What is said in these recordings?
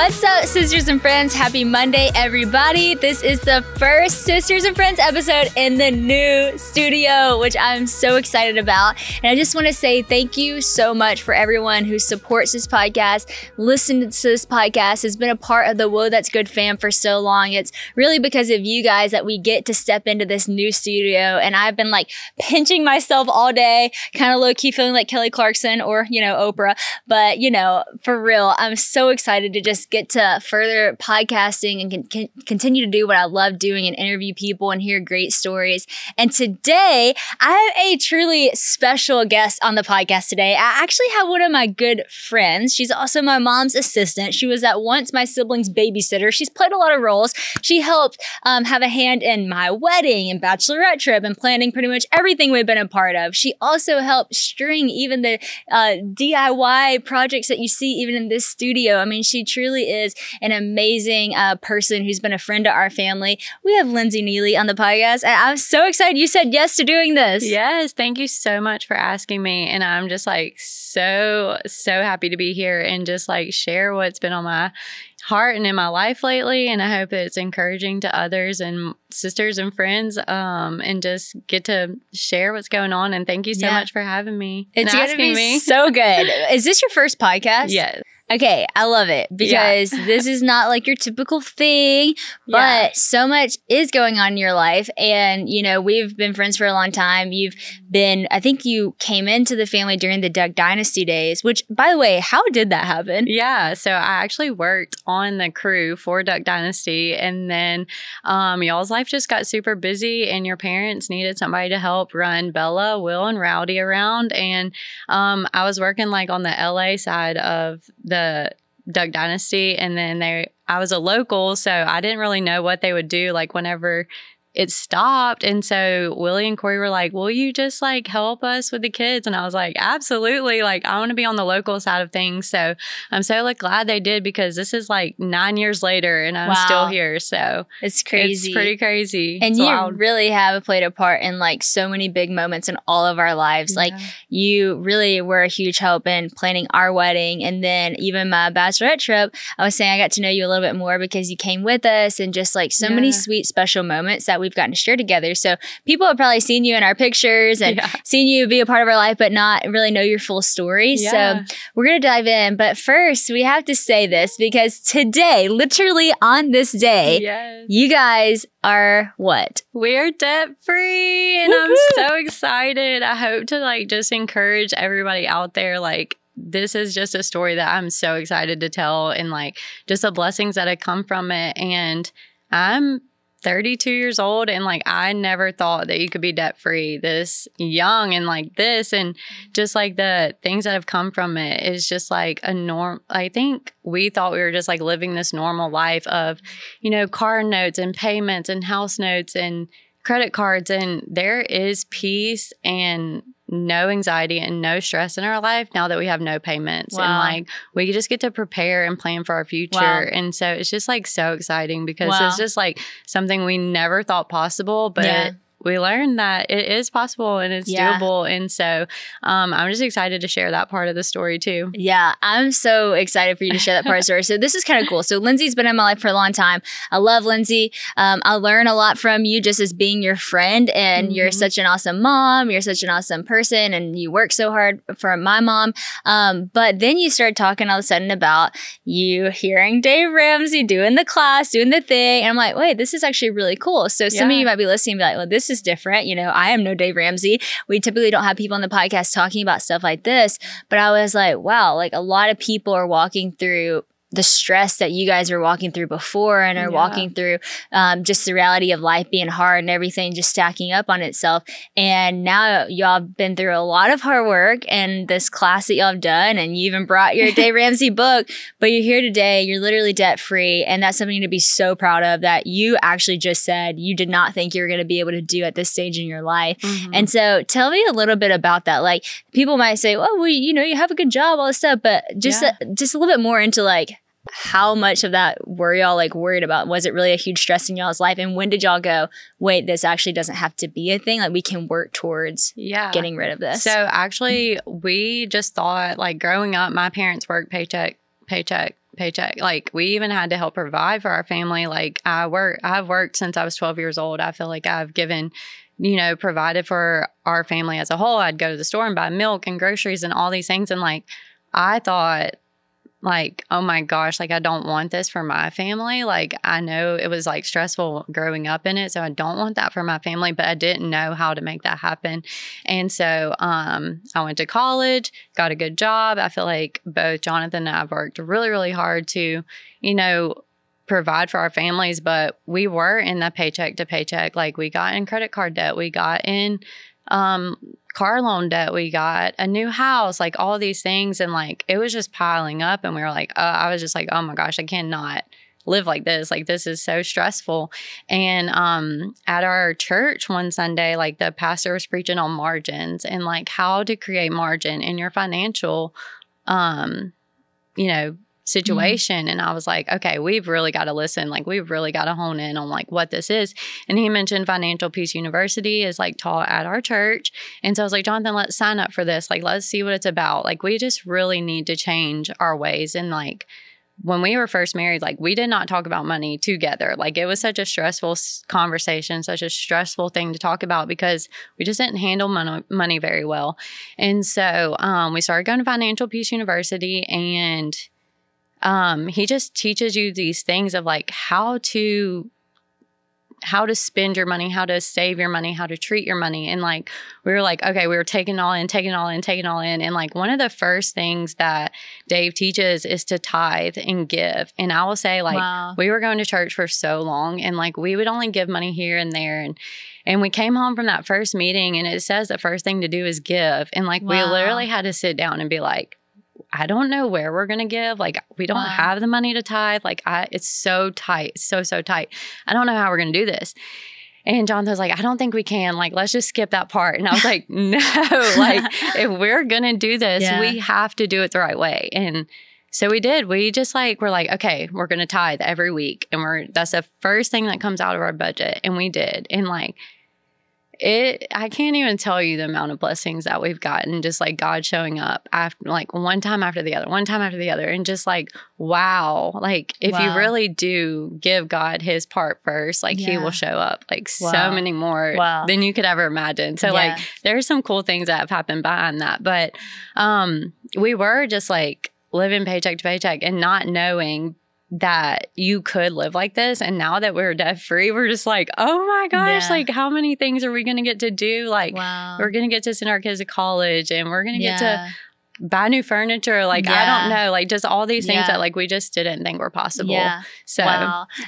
What's up, sisters and friends? Happy Monday, everybody. This is the first Sisters and Friends episode in the new studio, which I'm so excited about. And I just want to say thank you so much for everyone who supports this podcast, listens to this podcast, has been a part of the Whoa, That's Good fam for so long. It's really because of you guys that we get to step into this new studio. And I've been like pinching myself all day, kind of low-key feeling like Kelly Clarkson or, Oprah. But, for real, I'm so excited to just get to further podcasting and continue to do what I love doing and interview people and hear great stories. And today, I have a truly special guest on the podcast today. I actually have one of my good friends. She's also my mom's assistant. She was at once my sibling's babysitter. She's played a lot of roles. She helped have a hand in my wedding and bachelorette trip and planning pretty much everything we've been a part of. She also helped string even the DIY projects that you see even in this studio. I mean, she truly is an amazing person who's been a friend to our family. We have Lindsay Neely on the podcast, and I'm so excited you said yes to doing this. Yes, thank you so much for asking me. And I'm just like so happy to be here and just like share what's been on my heart and in my life lately. And I hope it's encouraging to others and sisters and friends and just get to share what's going on. And thank you so much for having me. It's going to be so good. Is this your first podcast? Yes. Okay, I love it because this is not like your typical thing, but so much is going on in your life. And, we've been friends for a long time. I think you came into the family during the Dynasty days, which, by the way, how did that happen? Yeah, so I actually worked on the crew for Duck Dynasty. And then y'all's life just got super busy and your parents needed somebody to help run Bella, Will, and Rowdy around. And I was working like on the LA side of the Duck Dynasty, and then I was a local, so I didn't really know what they would do like whenever it stopped. And so Willie and Corey were like, will you just like help us with the kids? And I was like, absolutely. Like, I want to be on the local side of things. So I'm so like glad they did, because this is like 9 years later and I'm still here. So it's crazy. It's pretty crazy. And you really have played a part in like so many big moments in all of our lives. Like you really were a huge help in planning our wedding. And then even my bachelorette trip, I was saying I got to know you a little bit more because you came with us, and just like so many sweet, special moments that we've gotten to share together. So people have probably seen you in our pictures and seen you be a part of our life, but not really know your full story. So we're going to dive in. But first, we have to say this because today, literally on this day, you guys are what? We're debt free, and I'm so excited. I hope to like just encourage everybody out there. Like, this is just a story that I'm so excited to tell, and like just the blessings that have come from it. And I'm 32 years old, and like I never thought that you could be debt free this young and like this, and just like the things that have come from it is just like a norm. I think we thought we were just like living this normal life of, car notes and payments and house notes and credit cards, and there is peace and no anxiety and no stress in our life now that we have no payments. And like we just get to prepare and plan for our future. And so it's just like so exciting because it's just like something we never thought possible, but we learned that it is possible and it's doable. And so I'm just excited to share that part of the story too. Yeah, I'm so excited for you to share that part of the story. So this is kind of cool. So Lindsay's been in my life for a long time. I love Lindsay. I learn a lot from you just as being your friend, and you're such an awesome mom. You're such an awesome person, and you work so hard for my mom. But then you started talking all of a sudden about you hearing Dave Ramsey doing the class, doing the thing. And I'm like, wait, this is actually really cool. So some of you might be listening and be like, well, this is different. I am no Dave Ramsey. We typically don't have people on the podcast talking about stuff like this. But I was like, wow, like a lot of people are walking through the stress that you guys were walking through before, and are walking through just the reality of life being hard and everything just stacking up on itself. And now y'all have been through a lot of hard work and this class that y'all have done, and you even brought your Dave Ramsey book, but you're here today, you're literally debt free. And that's something to be so proud of, that you actually just said you did not think you were going to be able to do at this stage in your life. And so tell me a little bit about that. Like, people might say, oh, well, you have a good job, all this stuff, but just a little bit more into like, how much of that were y'all like worried about? Was it really a huge stress in y'all's life? And when did y'all go, wait, this actually doesn't have to be a thing? Like, we can work towards getting rid of this. So actually, we just thought, like, growing up, my parents worked paycheck paycheck. Like, we even had to help provide for our family. Like, I've worked since I was 12 years old. I feel like I've given, provided for our family as a whole. I'd go to the store and buy milk and groceries and all these things. And like, I thought, like, oh my gosh, like, I don't want this for my family. Like, I know it was like stressful growing up in it, so I don't want that for my family, but I didn't know how to make that happen. And so I went to college, got a good job. I feel like both Jonathan and I have worked really, really hard to, provide for our families, but we were in the paycheck to paycheck. Like, we got in credit card debt, we got in car loan debt, we got a new house, like all these things. And like, it was just piling up. And we were like, I was just like, oh my gosh, I cannot live like this. Like, this is so stressful. And at our church one Sunday, like, the pastor was preaching on margins and like how to create margin in your financial, situation. And I was like, okay, we've really got to listen. Like, we've really got to hone in on like what this is. And he mentioned Financial Peace University is like taught at our church. And so I was like, Jonathan, let's sign up for this. Like, let's see what it's about. Like, we just really need to change our ways. And like, when we were first married, like, we did not talk about money together. Like, it was such a stressful conversation, such a stressful thing to talk about because we just didn't handle money very well. And so we started going to Financial Peace University, and he just teaches you these things of like how to spend your money, how to save your money, how to treat your money. And like, we were like, okay, we were taking it all in. And like, one of the first things that Dave teaches is to tithe and give. And I will say, like, wow, we were going to church for so long, and like, we would only give money here and there. And we came home from that first meeting, and it says the first thing to do is give. And like, wow, we literally had to sit down and be like, I don't know where we're going to give. Like, we don't have the money to tithe. Like, it's so tight, so tight. I don't know how we're going to do this. And Jonathan was like, I don't think we can. Like, let's just skip that part. And I was like, no, like, if we're going to do this, we have to do it the right way. And so we did. We just like, we're like, okay, we're going to tithe every week. And that's the first thing that comes out of our budget. And we did. And like, I can't even tell you the amount of blessings that we've gotten, just like God showing up after, like, one time after the other. And just like, wow, like, if you really do give God his part first, like, he will show up like so many more than you could ever imagine. So like, there's some cool things that have happened behind that. But we were just like living paycheck to paycheck and not knowing that you could live like this. And now that we're debt free, we're just like, oh my gosh, like, how many things are we going to get to do? Like, we're going to get to send our kids to college, and we're going to get to buy new furniture. Like, I don't know, like, just all these things that like we just didn't think were possible. So,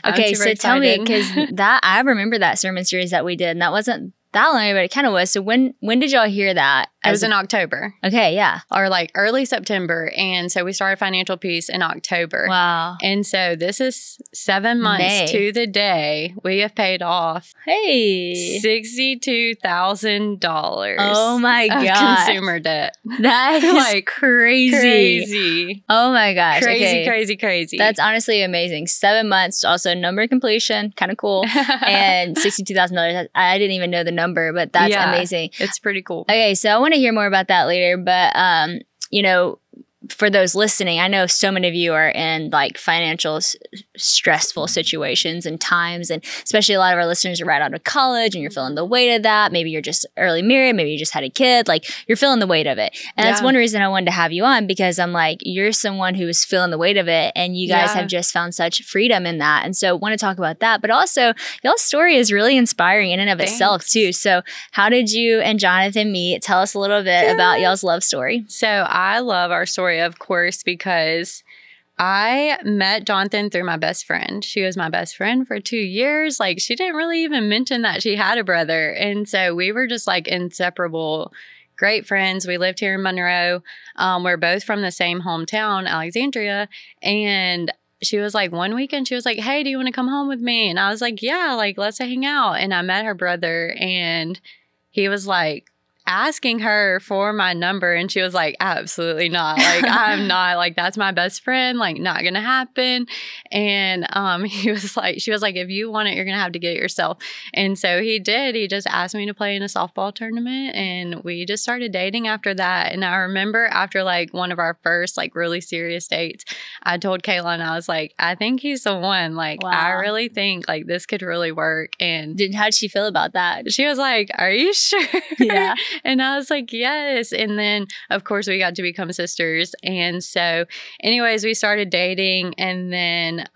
okay, so tell me, because I remember that sermon series that we did, and that wasn't that long ago, but it kind of was. So when did y'all hear that? It was in October. Okay, yeah. Or like early September. And so we started Financial Peace in October. Wow. And so this is 7 months to the day. We have paid off $62,000. Oh my God. Consumer debt. That is like crazy. Oh my gosh. Crazy. That's honestly amazing. 7 months, also number of completion, kind of cool. And $62,000. I didn't even know the number, but that's amazing. It's pretty cool. Okay, so I want to hear more about that later, but for those listening, I know so many of you are in like financial stressful situations and times, and especially a lot of our listeners are right out of college and you're feeling the weight of that. Maybe you're just early married, maybe you just had a kid, like you're feeling the weight of it. And that's one reason I wanted to have you on, because I'm like, you're someone who's feeling the weight of it, and you guys have just found such freedom in that. And so I want to talk about that, but also y'all's story is really inspiring in and of itself too. So how did you and Jonathan meet? Tell us a little bit about y'all's love story. So I love our story, of course, because I met Jonathan through my best friend. She was my best friend for 2 years. Like, she didn't really even mention that she had a brother. And so we were just like inseparable, great friends. We lived here in Monroe. We're both from the same hometown, Alexandria. And she was like, one weekend, she was like, hey, do you want to come home with me? And I was like, yeah, like, let's hang out. And I met her brother, and he was like, asking her for my number, and she was like, absolutely not. Like, I'm not, like, that's my best friend, like, not gonna happen. And she was like, if you want it, you're gonna have to get it yourself. And so he did. He just asked me to play in a softball tournament, and we just started dating after that. And I remember after like one of our first like really serious dates, I told Kayla, and I was like, I think he's the one. Like, Wow. I really think like this could really work. And How did she feel about that? she was like, are you sure? Yeah. And I was like, yes. And then, of course, we got to become sisters. And so, anyways, we started dating. And then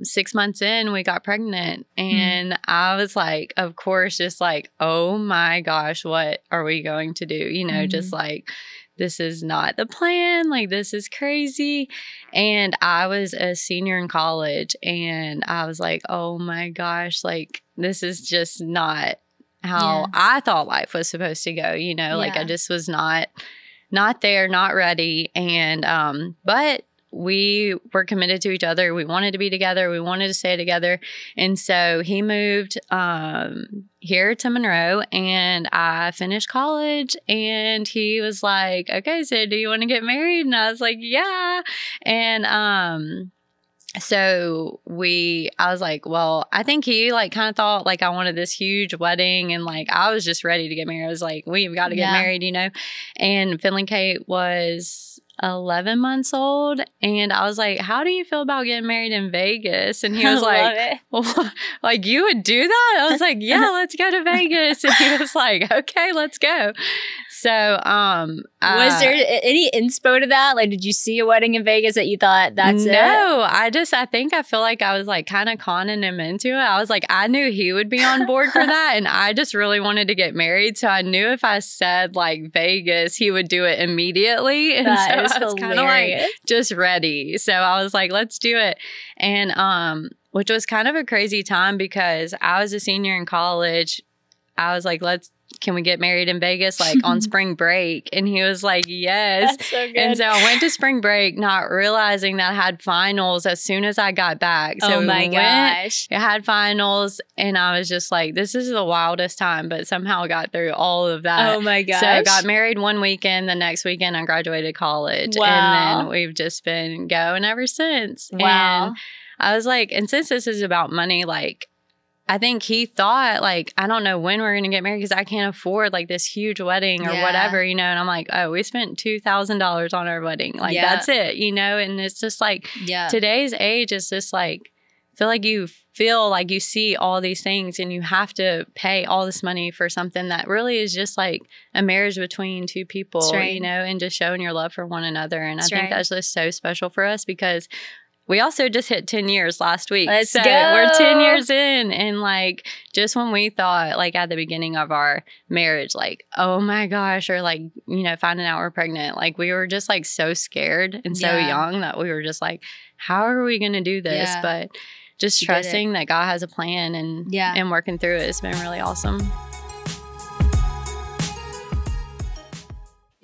6 months in, we got pregnant. And I was like, of course, just like, oh my gosh, what are we going to do? You know, just like, this is not the plan. Like, this is crazy. And I was a senior in college, and I was like, oh my gosh, like, this is just not how I thought life was supposed to go. You know, like, I just was not there, not ready. And, but we were committed to each other. We wanted to be together. We wanted to stay together. And so he moved here to Monroe, and I finished college, and he was like, okay, so do you want to get married? And I was like, yeah. And so I was like, well, I think he like kind of thought like I wanted this huge wedding, and like I was just ready to get married. I was like, we've got to get married, you know. And Finley Kate was 11 months old, and I was like, how do you feel about getting married in Vegas? And he was like, well, like, you would do that? I was like, yeah, let's go to Vegas. And he was like, okay, let's go. So was there any inspo to that? Like, did you see a wedding in Vegas that you thought that's it? No, I feel like I was like kind of conning him into it. I was like, I knew he would be on board for that, and I just really wanted to get married. So I knew if I said like Vegas, he would do it immediately. And That so I was kind of like just ready. So I was like, let's do it. And which was kind of a crazy time because I was a senior in college. I was like, can we get married in Vegas, like on spring break? And he was like, yes. That's so good. And so I went to spring break, not realizing that I had finals as soon as I got back. So oh my gosh. I had finals, and I was just like, this is the wildest time, but somehow I got through all of that. Oh my gosh. So I got married one weekend. The next weekend, I graduated college. Wow. And then we've just been going ever since. Wow. And I was like, and since this is about money, like, I think he thought, like, I don't know when we're going to get married because I can't afford, like, this huge wedding or whatever, you know. And I'm like, oh, we spent $2,000 on our wedding. Like, that's it, you know. And it's just like, today's age is just like, feel like you see all these things and you have to pay all this money for something that really is just like a marriage between two people, you know, and just showing your love for one another. And I think that's just so special for us because we also just hit 10 years last week. Let's go. We're 10 years in. And like, just when we thought like at the beginning of our marriage, like, oh my gosh, or like, you know, finding out we're pregnant, like we were just like so scared and so young that we were just like, how are we going to do this? But just trusting that God has a plan and working through it has been really awesome.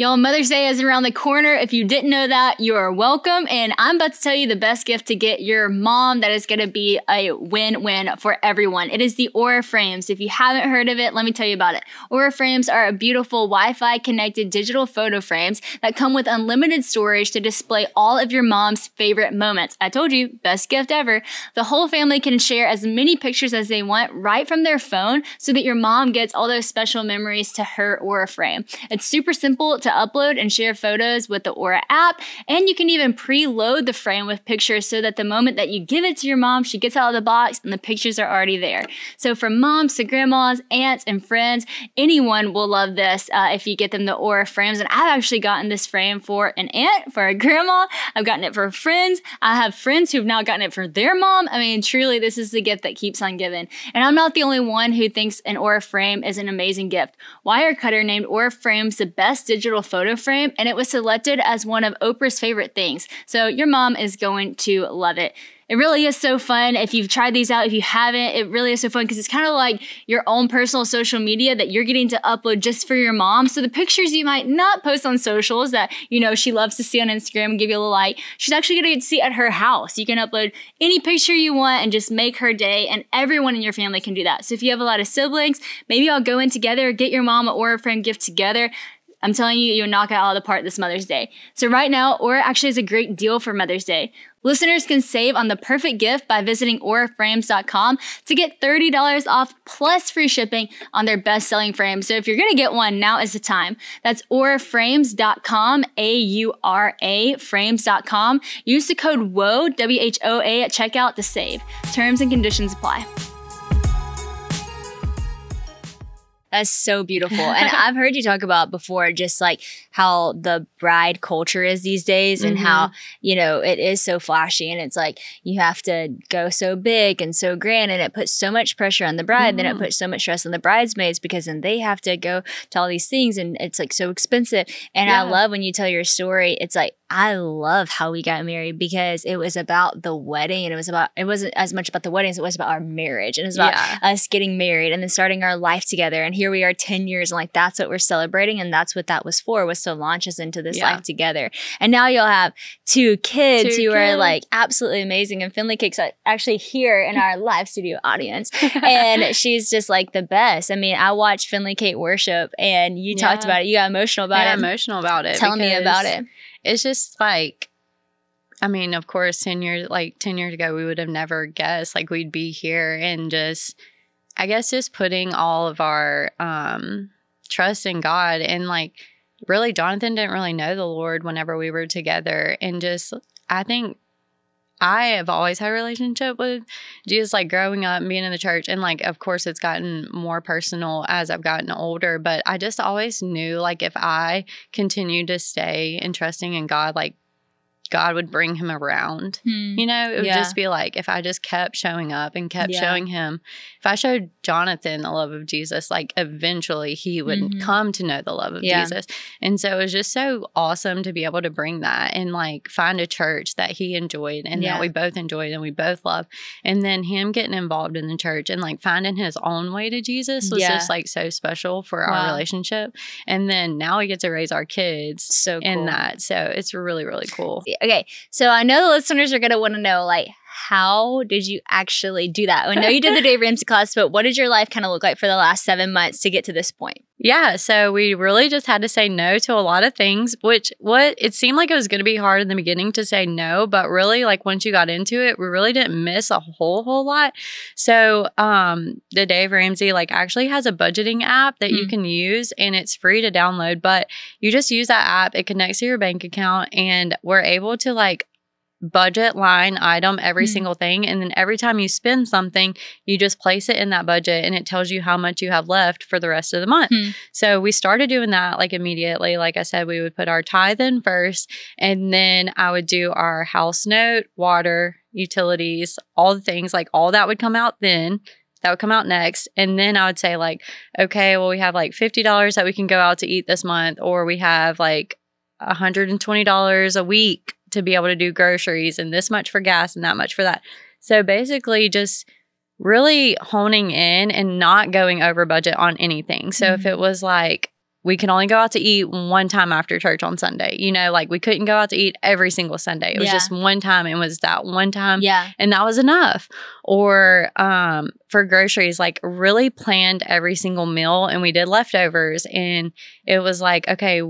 Y'all, Mother's Day is around the corner. If you didn't know that, you are welcome. And I'm about to tell you the best gift to get your mom that is going to be a win-win for everyone. It is the Aura Frames. If you haven't heard of it, let me tell you about it. Aura Frames are a beautiful Wi-Fi connected digital photo frames that come with unlimited storage to display all of your mom's favorite moments. I told you, best gift ever. The whole family can share as many pictures as they want right from their phone so that your mom gets all those special memories to her Aura frame. It's super simple to upload and share photos with the Aura app, and you can even preload the frame with pictures so that the moment that you give it to your mom, she gets out of the box and the pictures are already there. So from moms to grandmas, aunts, and friends, anyone will love this if you get them the Aura frames. And I've actually gotten this frame for an aunt, for a grandma. I've gotten it for friends. I have friends who've now gotten it for their mom. I mean, truly, this is the gift that keeps on giving. And I'm not the only one who thinks an Aura frame is an amazing gift. Wirecutter named Aura Frames the best digital little photo frame, and it was selected as one of Oprah's favorite things. So your mom is going to love it. It really is so fun. If you've tried these out, if you haven't, it really is so fun because it's kind of like your own personal social media that you're getting to upload just for your mom. So the pictures you might not post on socials that, you know, she loves to see on Instagram and give you a little like, she's actually going to get to see at her house. You can upload any picture you want and just make her day, and everyone in your family can do that. So if you have a lot of siblings, maybe I'll go in together, get your mom an Aura frame gift together. I'm telling you, you'll knock it out of the park this Mother's Day. So right now, Aura actually has a great deal for Mother's Day. Listeners can save on the perfect gift by visiting auraframes.com to get $30 off plus free shipping on their best-selling frame. So if you're going to get one, now is the time. That's auraframes.com, A-U-R-A, frames.com. Use the code WHOA, W-H-O-A, at checkout to save. Terms and conditions apply. That's so beautiful. And I've heard you talk about before just like how the bride culture is these days and how, you know, it is so flashy and it's like you have to go so big and so grand and it puts so much pressure on the bride. Then it puts so much stress on the bridesmaids because then they have to go to all these things and it's like so expensive. And I love when you tell your story, it's like, I love how we got married because it was about the wedding and it wasn't as much about the wedding as it was about our marriage. And it was about us getting married and then starting our life together. And here we are 10 years and like that's what we're celebrating. And that's what that was for, was to launch us into this life together. And now you'll have two kids who are like absolutely amazing. And Finley Cake's actually here in our live studio audience. And she's just like the best. I mean, I watched Finley Cake worship and you talked about it. You got emotional about it. Emotional about it. Tell me about it. It's just like, I mean, of course, 10 years ago, we would have never guessed like we'd be here and just, I guess, just putting all of our trust in God. And like, really, Jonathan didn't really know the Lord whenever we were together. And just, I think I have always had a relationship with Jesus, like growing up and being in the church. And like, of course, it's gotten more personal as I've gotten older. But I just always knew like if I continued to stay and trusting in God, like God would bring him around. You know, it would just be like if I just kept showing up and kept showing him. If I showed Jonathan the love of Jesus, like eventually he would come to know the love of Jesus. And so it was just so awesome to be able to bring that and like find a church that he enjoyed and that we both enjoyed and we both love. And then him getting involved in the church and like finding his own way to Jesus was just like so special for our relationship. And then now we get to raise our kids in that. So it's really, really cool. Okay, so I know the listeners are going to want to know, like, how did you actually do that? I know you did the Dave Ramsey class, but what did your life kind of look like for the last 7 months to get to this point? Yeah, so we really just had to say no to a lot of things, which it seemed like it was going to be hard in the beginning to say no, but really like once you got into it, we really didn't miss a whole lot. So the Dave Ramsey like actually has a budgeting app that you can use and it's free to download, but you just use that app, it connects to your bank account and we're able to like budget line item every single thing. And then every time you spend something, you just place it in that budget and it tells you how much you have left for the rest of the month. So we started doing that like immediately. Like I said, we would put our tithe in first and then I would do our house note, water, utilities, all the things, like all that would come out then. That would come out next. And then I would say like, okay, well, we have like $50 that we can go out to eat this month, or we have like $120 a week to be able to do groceries and this much for gas and that much for that. So basically just really honing in and not going over budget on anything. So if it was like, we can only go out to eat one time after church on Sunday, you know, like we couldn't go out to eat every single Sunday. It was just one time. It was that one time. And that was enough. Or for groceries, like really planned every single meal and we did leftovers and it was like, okay,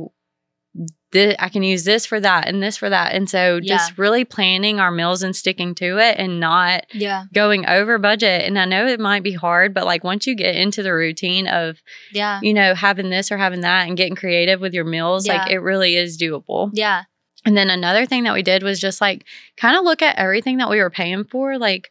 I can use this for that and this for that. And so just really planning our meals and sticking to it and not going over budget. And I know it might be hard, but like once you get into the routine of, you know, having this or having that and getting creative with your meals, like it really is doable. And then another thing that we did was just like kind of look at everything that we were paying for. Like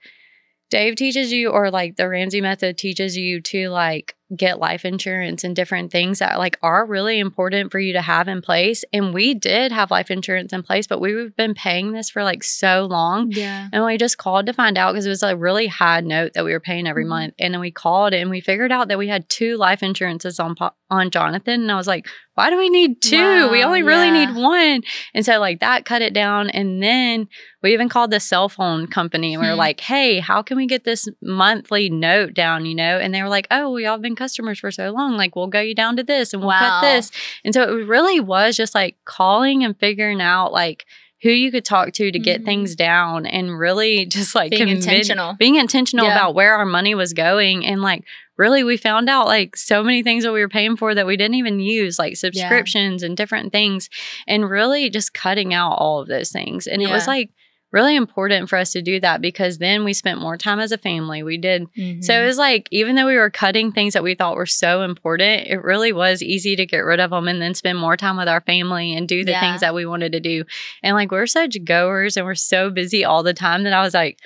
Dave teaches you, or like the Ramsey method teaches you to like get life insurance and different things that like are really important for you to have in place. And we did have life insurance in place, but we've been paying this for like so long. Yeah. And we just called to find out because it was a really high note that we were paying every month. And then we called and we figured out that we had 2 life insurances on Jonathan. And I was like, why do we need 2? Wow, we only really need 1. And so like that cut it down. And then we even called the cell phone company and we were like, hey, how can we get this monthly note down, you know? And they were like, oh, well, y'all have been customers for so long. Like, we'll go you down to this and we'll cut this. And so it really was just like calling and figuring out like who you could talk to get things down and really just like being intentional about where our money was going. And like, really, we found out like so many things that we were paying for that we didn't even use, like subscriptions and different things, and really just cutting out all of those things. And it was like really important for us to do that because then we spent more time as a family. We did. So it was like, even though we were cutting things that we thought were so important, it really was easy to get rid of them and then spend more time with our family and do the things that we wanted to do. And like, we're such goers and we're so busy all the time that I was like,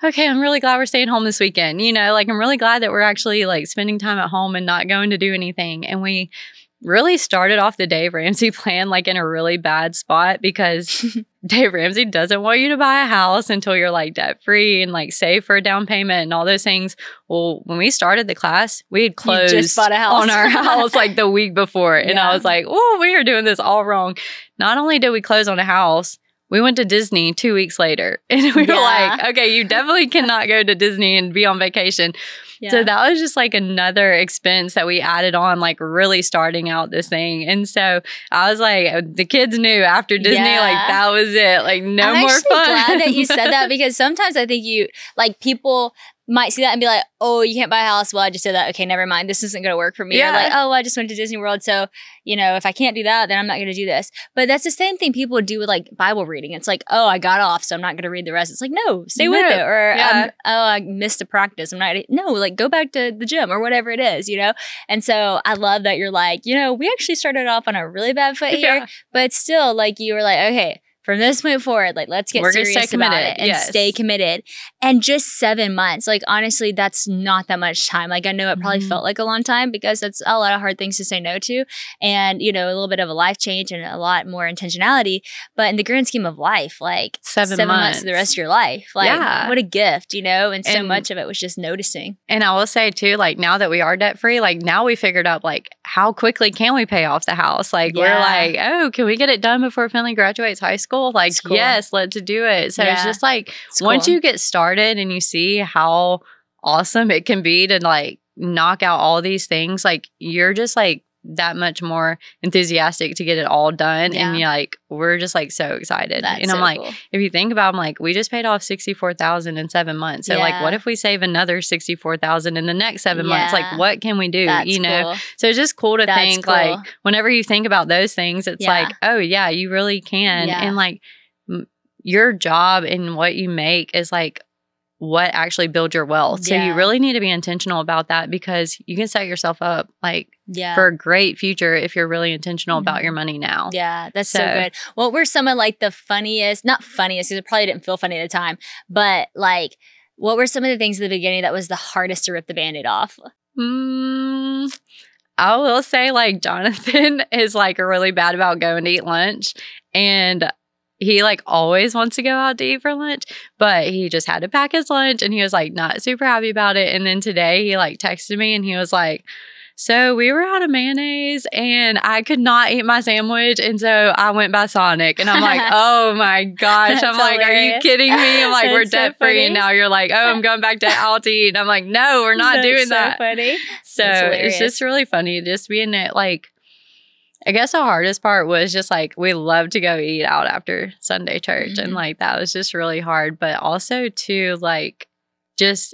okay, I'm really glad we're staying home this weekend. You know, like I'm really glad that we're actually like spending time at home and not going to do anything. And we really started off the Dave Ramsey plan like in a really bad spot because Dave Ramsey doesn't want you to buy a house until you're like debt free and like save for a down payment and all those things. Well, when we started the class, we had closed just bought a house. on our house like the week before. And I was like, oh, we are doing this all wrong. Not only did we close on a house, we went to Disney 2 weeks later. And we were like, okay, you definitely cannot go to Disney and be on vacation. So that was just like another expense that we added on, like really starting out this thing. And so I was like, the kids knew after Disney, like that was it. Like no more fun. I'm actually glad that you said that because sometimes I think people might see that and be like, oh, you can't buy a house. Well, I just said that. Okay, never mind. This isn't going to work for me. Or like, oh, I just went to Disney World. So, you know, if I can't do that, then I'm not going to do this. But that's the same thing people do with like Bible reading. It's like, oh, I got off, so I'm not going to read the rest. It's like, no, stay with it. Or, I missed a practice. I'm not, no, like go back to the gym or whatever it is, you know? And so I love that you're like, you know, we actually started off on a really bad foot here, but still like you were like, okay, from this point forward, like, let's get serious about it and stay committed. And just 7 months, like, honestly, that's not that much time. Like, I know it probably felt like a long time because that's a lot of hard things to say no to. And, you know, a little bit of a life change and a lot more intentionality. But in the grand scheme of life, like, 7 months of the rest of your life, like, what a gift, you know? And so much of it was just noticing. And I will say, too, like, now that we are debt free, like, now we figured out, like, how quickly can we pay off the house? Like, we're like, oh, can we get it done before Finley graduates high school? Like, yes, let's do it. So it's just like, once you get started and you see how awesome it can be to like knock out all these things, like you're just like that much more enthusiastic to get it all done. And you're like, we're just like so excited. And I'm like, if you think about it, I'm like, we just paid off $64,000 in 7 months. So like, what if we save another $64,000 in the next 7 months? Like, what can we do? You know? So it's just cool to think like, whenever you think about those things, it's like, oh yeah, you really can. And like, your job and what you make is like what actually builds your wealth. So you really need to be intentional about that because you can set yourself up like for a great future if you're really intentional about your money now. Yeah, that's so good. What were some of like the funniest, not funniest because it probably didn't feel funny at the time, but like what were some of the things at the beginning that was the hardest to rip the Band-Aid off? I will say like Jonathan is like really bad about going to eat lunch, and he like always wants to go out to eat for lunch, but he just had to pack his lunch and he was like not super happy about it. And then today he like texted me and he was like, so we were out of mayonnaise and I could not eat my sandwich. And so I went by Sonic and I'm like, oh my gosh. I'm like, hilarious. Are you kidding me? I'm like, we're debt free. And now you're like, oh, I'm going back to out to eat. And I'm like, no, we're not doing that. Funny. So it's just really funny just being it like, I guess the hardest part was just like we love to go eat out after Sunday church and like that was just really hard, but also too like just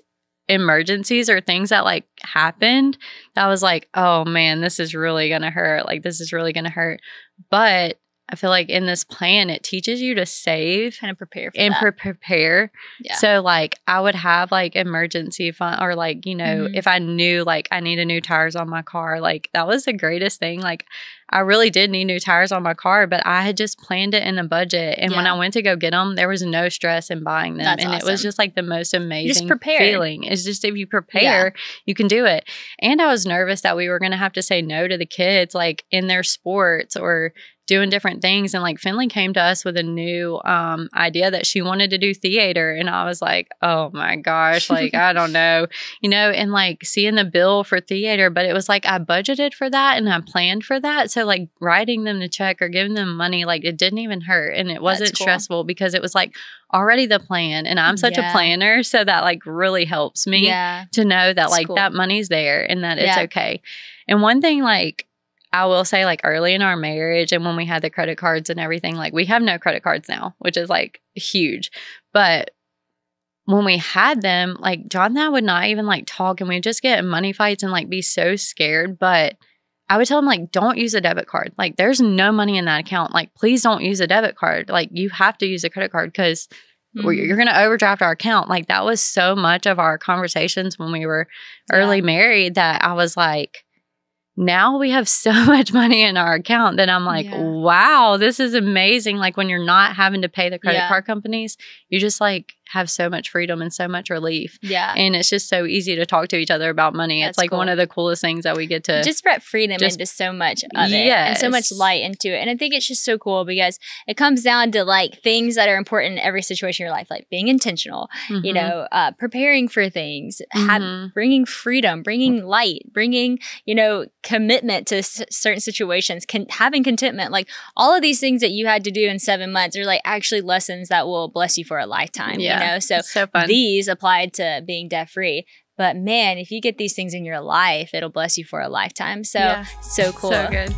emergencies or things that like happened that was like, oh man, this is really gonna hurt, like this is really gonna hurt. But I feel like in this plan, it teaches you to save Kind of prepare for and that. prepare. Yeah. So like I would have like emergency fund, or like, you know, if I knew like I needed new tires on my car, like that was the greatest thing. Like I really did need new tires on my car, but I had just planned it in the budget. And when I went to go get them, there was no stress in buying them. That's and awesome. It was just like the most amazing prepare. feeling. It's just if you prepare, you can do it. And I was nervous that we were going to have to say no to the kids like in their sports or doing different things. And like Finley came to us with a new idea that she wanted to do theater. And I was like, oh my gosh, like, I don't know, you know, and like seeing the bill for theater, but it was like, I budgeted for that and I planned for that. So like writing them the check or giving them money, like it didn't even hurt. And it wasn't stressful because it was like already the plan. And I'm such a planner. So that like really helps me to know that like that money's there and that it's okay. And one thing like, I will say like early in our marriage and when we had the credit cards and everything, like we have no credit cards now, which is like huge. But when we had them, like John and I would not even like talk and we'd just get in money fights and like be so scared. But I would tell him like, don't use a debit card. Like there's no money in that account. Like please don't use a debit card. Like you have to use a credit card because you're going to overdraft our account. Like that was so much of our conversations when we were early married that I was like, now we have so much money in our account that I'm like, wow, this is amazing. Like when you're not having to pay the credit card companies, you just like have so much freedom and so much relief. Yeah. And it's just so easy to talk to each other about money. It's like one of the coolest things that we get to just spread freedom into so much of it and so much light into it. And I think it's just so cool because it comes down to like things that are important in every situation in your life, like being intentional, you know, preparing for things, bringing freedom, bringing light, bringing, you know, commitment to certain situations, having contentment, like all of these things that you had to do in 7 months are like actually lessons that will bless you for a lifetime. You know, so fun. These applied to being debt free. But man, if you get these things in your life, it'll bless you for a lifetime. So, so cool. So good.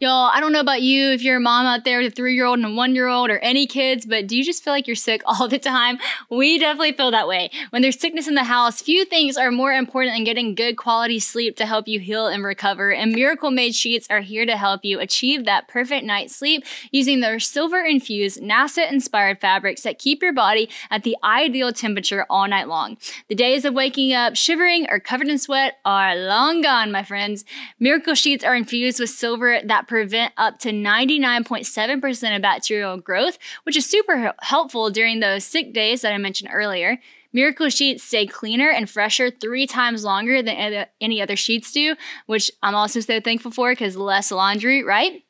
Y'all, I don't know about you if you're a mom out there with a 3-year-old and a 1-year-old or any kids, but do you just feel like you're sick all the time? We definitely feel that way. When there's sickness in the house, few things are more important than getting good quality sleep to help you heal and recover. And Miracle Made Sheets are here to help you achieve that perfect night's sleep using their silver-infused, NASA-inspired fabrics that keep your body at the ideal temperature all night long. The days of waking up shivering or covered in sweat are long gone, my friends. Miracle Sheets are infused with silver that prevent up to 99.7% of bacterial growth, which is super helpful during those sick days that I mentioned earlier. Miracle Sheets stay cleaner and fresher 3 times longer than any other sheets do, which I'm also so thankful for because less laundry, right?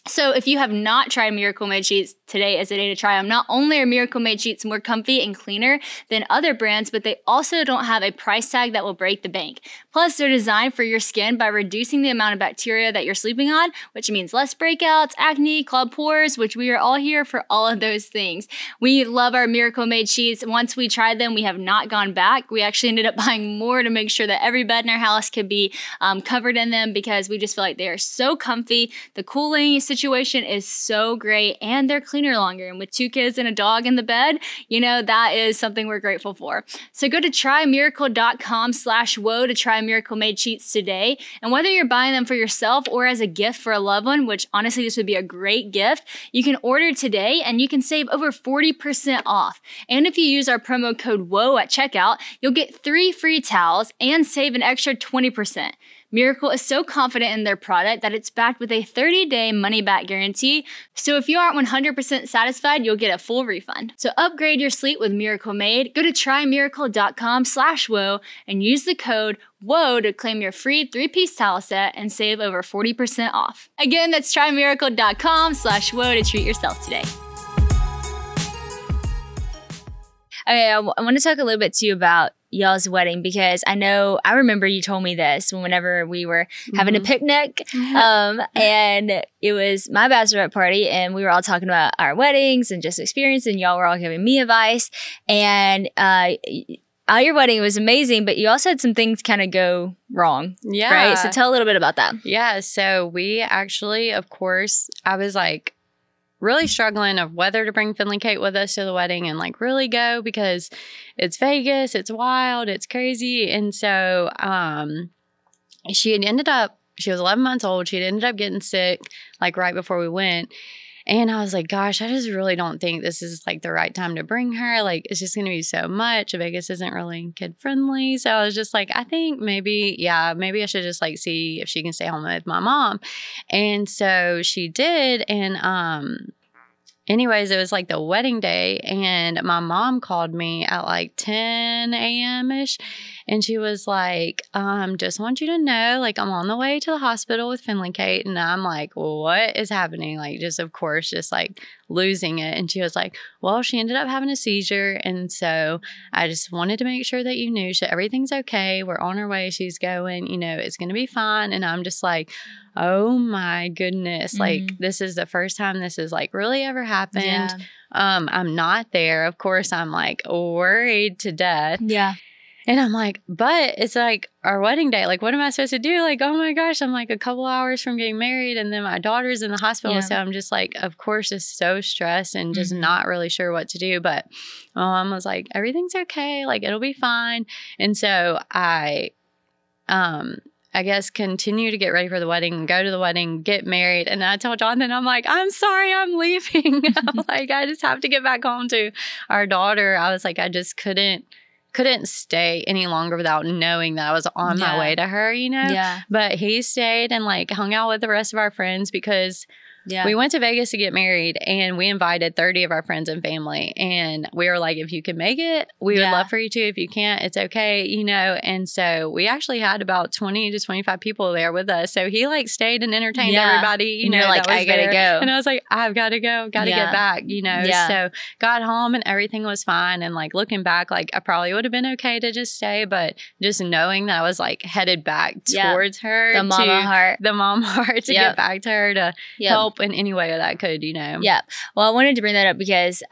So if you have not tried Miracle Made Sheets, today is the day to try them. Not only are Miracle Made Sheets more comfy and cleaner than other brands, but they also don't have a price tag that will break the bank. Plus, they're designed for your skin by reducing the amount of bacteria that you're sleeping on, which means less breakouts, acne, clogged pores, which we are all here for all of those things. We love our Miracle Made Sheets. Once we tried them, we have not gone back. We actually ended up buying more to make sure that every bed in our house could be covered in them because we just feel like they are so comfy. The cooling situation is so great and they're cleaner longer. And with 2 kids and a dog in the bed, you know, that is something we're grateful for. So go to trymiracle.com/woe to try Miracle Made Sheets today. And whether you're buying them for yourself or as a gift for a loved one, which honestly this would be a great gift, you can order today and you can save over 40% off. And if you use our promo code WOE at checkout, you'll get 3 free towels and save an extra 20%. Miracle is so confident in their product that it's backed with a 30-day money-back guarantee. So if you aren't 100% satisfied, you'll get a full refund. So upgrade your sleep with Miracle Made. Go to trymiracle.com/woe and use the code WOE to claim your free 3-piece towel set and save over 40% off. Again, that's trymiracle.com/woe to treat yourself today. Okay, I want to talk a little bit to you about y'all's wedding because I remember you told me this whenever we were having a picnic and it was my bachelorette party and we were all talking about our weddings and just experience and y'all were all giving me advice and your wedding was amazing, but you also had some things kind of go wrong. Yeah. Right? So tell a little bit about that. Yeah. So we actually, of course, I was like, really struggling of whether to bring Finley Kate with us to the wedding and like really go because it's Vegas, it's wild, it's crazy. And so she had ended up she was 11 months old. She'd ended up getting sick like right before we went. And I was like, gosh, I just really don't think this is like the right time to bring her. Like, it's just going to be so much. Vegas isn't really kid friendly. So I was just like, I think maybe I should just like see if she can stay home with my mom. And so she did. And, anyways, it was like the wedding day, and my mom called me at like 10 a.m. ish, and she was like, just want you to know, like, I'm on the way to the hospital with Finley Kate. And I'm like, what is happening? Like, just, of course, just like losing it. And she was like, well, she ended up having a seizure. And so I just wanted to make sure that you knew everything's okay. We're on our way. She's going, it's going to be fine. And I'm just like, oh my goodness. Like, this is the first time this has like really ever happened. Yeah. I'm not there. Of course, I'm like worried to death. Yeah. And I'm like, but it's like our wedding day. Like, what am I supposed to do? Like, oh my gosh, I'm like a couple hours from getting married, and then my daughter's in the hospital. Yeah. So I'm just like, of course, just so stressed and just not really sure what to do. But my mom was like, everything's okay. Like, it'll be fine. And so I guess continue to get ready for the wedding, go to the wedding, get married. And I told Jonathan, I'm like, I'm sorry, I'm leaving. I'm like, I just have to get back home to our daughter. I was like, I just couldn't stay any longer without knowing that I was on my way to her, Yeah. But he stayed and like hung out with the rest of our friends because we went to Vegas to get married, and we invited 30 of our friends and family. And we were like, if you can make it, we would love for you to. If you can't, it's okay, And so we actually had about 20 to 25 people there with us. So he like stayed and entertained everybody, and you're like, I gotta go. And I was like, I've got to go, got to get back, So got home and everything was fine. And like looking back, like I probably would have been okay to just stay, but just knowing that I was like headed back towards her, the mom heart to get back to her to help in any way that I could, Yeah. Well, I wanted to bring that up because,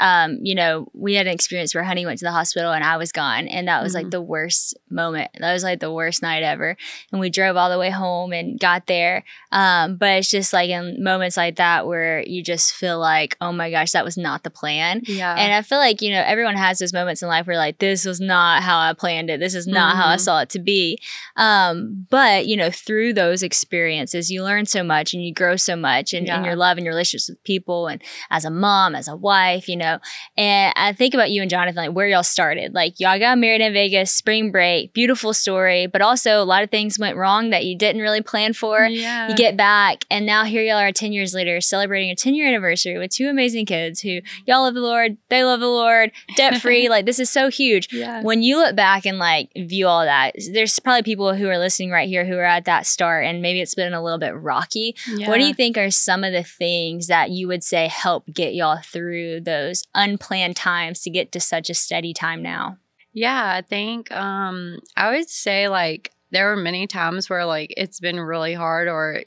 we had an experience where Honey went to the hospital and I was gone. And that was like the worst moment. That was like the worst night ever. And we drove all the way home and got there. But it's just like in moments like that where you just feel like, oh my gosh, that was not the plan. Yeah. And I feel like, everyone has those moments in life where like, this was not how I planned it. This is not how I saw it to be. But, through those experiences, you learn so much and you grow so much in your love and your relationships with people and as a mom, as a wife, And I think about you and Jonathan, like where y'all started. Like y'all got married in Vegas, spring break, beautiful story, but also a lot of things went wrong that you didn't really plan for. Yeah. You get back and now here y'all are 10 years later celebrating a 10-year anniversary with 2 amazing kids who y'all love the Lord, they love the Lord, debt free. Like this is so huge. Yeah. When you look back and like view all that, there's probably people who are listening right here who are at that start and maybe it's been a little bit rocky. Yeah. What do you think are some of the things that you would say help get y'all through those unplanned times to get to such a steady time now? Yeah, I think I would say like there were many times where like it's been really hard or,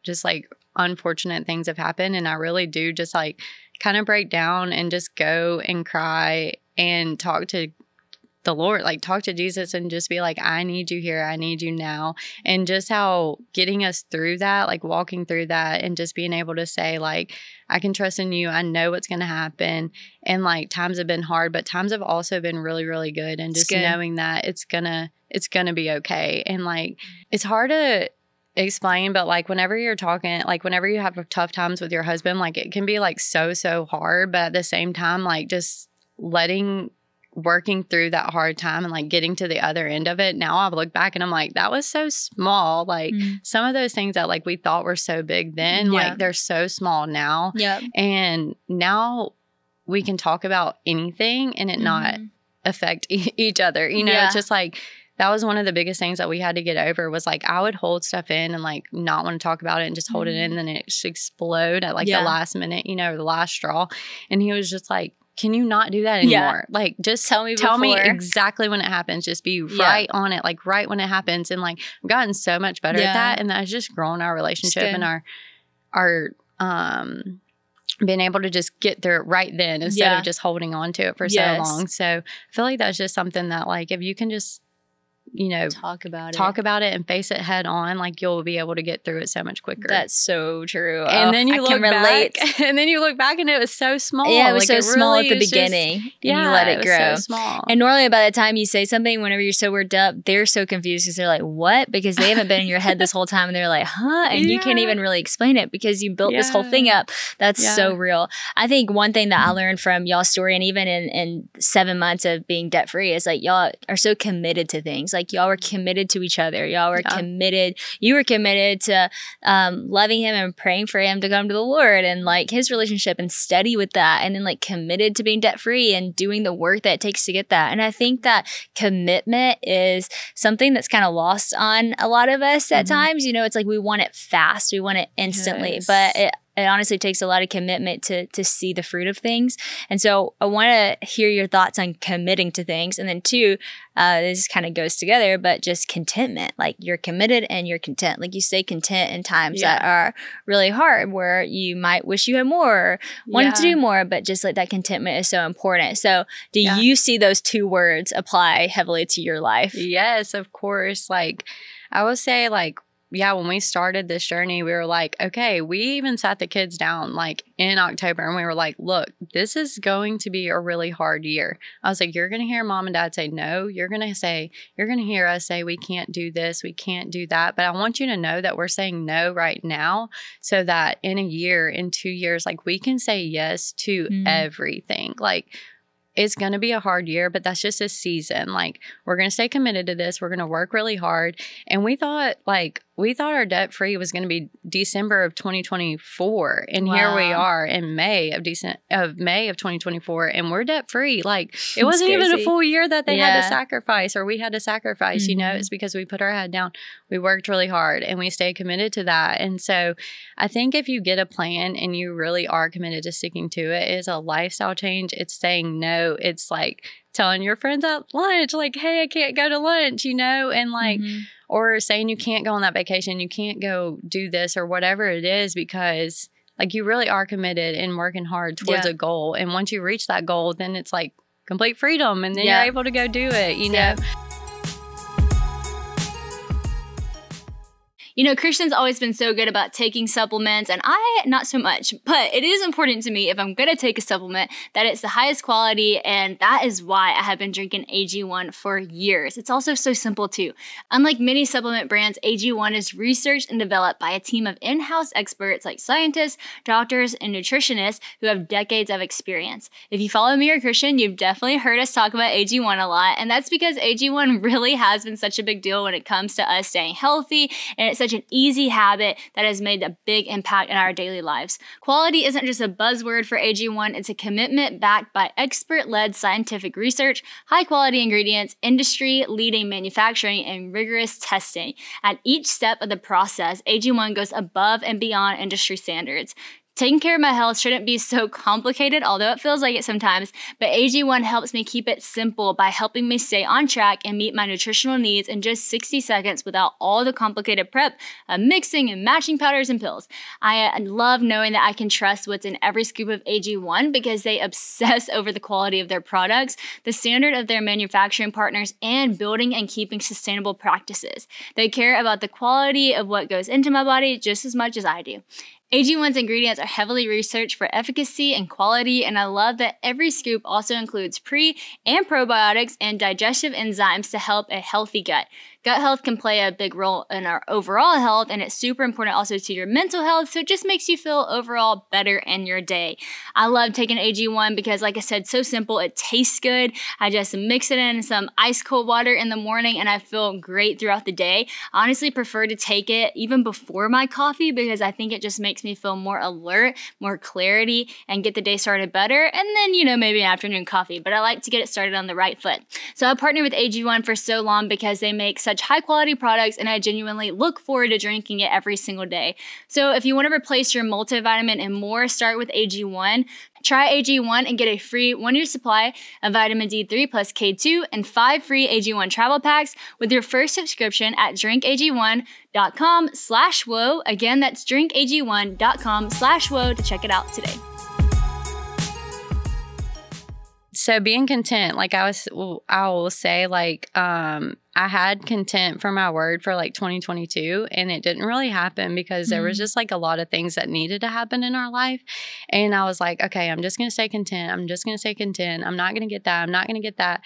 just like unfortunate things have happened. And I really do just like kind of break down and just go and cry and talk to the Lord, like talk to Jesus and just be like, I need you here. I need you now. And just how getting us through that, like walking through that and just being able to say like, I can trust in you. I know what's going to happen. And like times have been hard, but times have also been really, really good. And just knowing that it's gonna be okay. And like, it's hard to explain, but like whenever you're talking, like whenever you have tough times with your husband, like it can be like so hard. But at the same time, like just working through that hard time and like getting to the other end of it. Now I look back and I'm like, that was so small. Like some of those things that like we thought were so big then, like they're so small now. Yeah. And now we can talk about anything and it not affect each other. It's just like, that was one of the biggest things that we had to get over was like, I would hold stuff in and like not want to talk about it and just hold it in. And then it should explode at like the last minute, or the last straw. And he was just like, can you not do that anymore? Like, just tell me exactly when it happens. Just be right on it, like right when it happens. And like, I've gotten so much better at that. And that has just grown our relationship and our being able to just get through it right then instead of just holding on to it for so long. So I feel like that's just something that like, if you can just talk about it and face it head on, like you'll be able to get through it so much quicker. That's so true. And then you look back, and it was so small. Yeah, it was like, so small at the beginning, and you let it grow. So small. And normally by the time you say something, whenever you're so worked up, they're so confused because they're like, what? Because they haven't been in your head this whole time, and they're like, huh? And you can't even really explain it because you built this whole thing up. That's so real. I think one thing that I learned from y'all's story, and even in 7 months of being debt free, is like y'all are so committed to things. Like y'all were committed to each other. Y'all were committed. You were committed to loving him and praying for him to come to the Lord and like his relationship and steady with that. And then like committed to being debt free and doing the work that it takes to get that. And I think that commitment is something that's kind of lost on a lot of us at times. You know, it's like we want it fast. We want it instantly. But it honestly takes a lot of commitment to see the fruit of things. And so I want to hear your thoughts on committing to things. And then two, this kind of goes together, but just contentment. Like you're committed and you're content. Like you stay content in times that are really hard where you might wish you had more or wanted to do more, but just like that contentment is so important. So do you see those two words apply heavily to your life? Yes, of course. Like I would say like, when we started this journey, we were like, okay, we even sat the kids down like in October and we were like, look, this is going to be a really hard year. I was like, you're going to hear mom and dad say no. You're going to hear us say, we can't do this. We can't do that. But I want you to know that we're saying no right now so that in a year, in 2 years, like we can say yes to everything. Like, it's going to be a hard year, but that's just a season. Like, we're going to stay committed to this. We're going to work really hard. And we thought our debt free was going to be December of 2024. And here we are in May of 2024, and we're debt free. Like, it wasn't even a full year that they had to sacrifice, or we had to sacrifice, you know. It's because we put our head down. We worked really hard and we stayed committed to that. And so I think if you get a plan and you really are committed to sticking to it, it's a lifestyle change. It's saying no. It's like telling your friends at lunch, like, hey, I can't go to lunch, you know, and like, or saying you can't go on that vacation, you can't go do this or whatever it is, because like you really are committed and working hard towards a goal. And once you reach that goal, then it's like complete freedom, and then you're able to go do it, you know. You know, Christian's always been so good about taking supplements, and I not so much. But it is important to me, if I'm going to take a supplement, that it's the highest quality, and that is why I have been drinking AG1 for years. It's also so simple too. Unlike many supplement brands, AG1 is researched and developed by a team of in-house experts like scientists, doctors, and nutritionists who have decades of experience. If you follow me or Christian, you've definitely heard us talk about AG1 a lot, and that's because AG1 really has been such a big deal when it comes to us staying healthy, and it's such an easy habit that has made a big impact in our daily lives. Quality isn't just a buzzword for AG1, it's a commitment backed by expert-led scientific research, high-quality ingredients, industry-leading manufacturing, and rigorous testing. At each step of the process, AG1 goes above and beyond industry standards. Taking care of my health shouldn't be so complicated, although it feels like it sometimes, but AG1 helps me keep it simple by helping me stay on track and meet my nutritional needs in just 60 seconds without all the complicated prep of mixing and matching powders and pills. I love knowing that I can trust what's in every scoop of AG1 because they obsess over the quality of their products, the standard of their manufacturing partners, and building and keeping sustainable practices. They care about the quality of what goes into my body just as much as I do. AG1's ingredients are heavily researched for efficacy and quality, and I love that every scoop also includes pre- and probiotics and digestive enzymes to help a healthy gut. Gut health can play a big role in our overall health, and it's super important also to your mental health, so it just makes you feel overall better in your day. I love taking AG1 because, like I said, so simple, it tastes good. I just mix it in some ice cold water in the morning, and I feel great throughout the day. I honestly prefer to take it even before my coffee because I think it just makes me feel more alert, more clarity, and get the day started better, and then, you know, maybe an afternoon coffee, but I like to get it started on the right foot. So I partnered with AG1 for so long because they make such high quality products, and I genuinely look forward to drinking it every single day. So if you want to replace your multivitamin and more, start with AG1. Try AG1 and get a free 1-year supply of vitamin D3 plus K2 and 5 free AG1 travel packs with your first subscription at drinkag1.com/whoa. Again, that's drinkag1.com/whoa to check it out today. So being content, like I will say, like, I had content for my word for like 2022, and it didn't really happen because there was just like a lot of things that needed to happen in our life. And I was like, okay, I'm just going to stay content. I'm just going to stay content. I'm not going to get that. I'm not going to get that.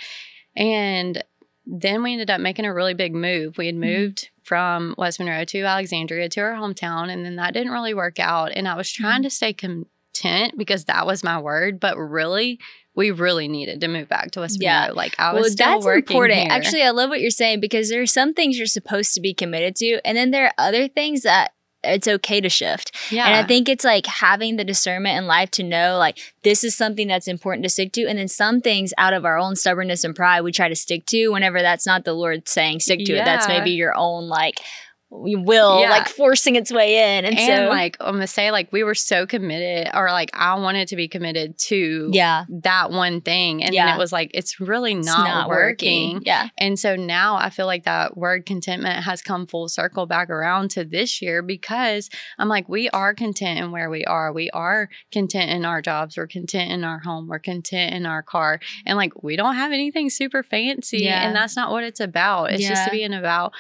And then we ended up making a really big move. We had moved from West Monroe to Alexandria to our hometown, and then that didn't really work out. And I was trying to stay content because that was my word, but really, we really needed to move back to West Monroe. Like I was still working important. here. Actually, I love what you're saying because there are some things you're supposed to be committed to, and then there are other things that it's okay to shift. Yeah. And I think it's like having the discernment in life to know like this is something that's important to stick to. And then some things out of our own stubbornness and pride we try to stick to whenever that's not the Lord saying stick to it. That's maybe your own like will like forcing its way in. And so like I'm gonna say like we were so committed, or like I wanted to be committed to that one thing, and then it was like it's really not working. And so now I feel like that word contentment has come full circle back around to this year, because I'm like, we are content in where we are content in our jobs, we're content in our home, we're content in our car, and like we don't have anything super fancy, and that's not what it's about. It's just to be about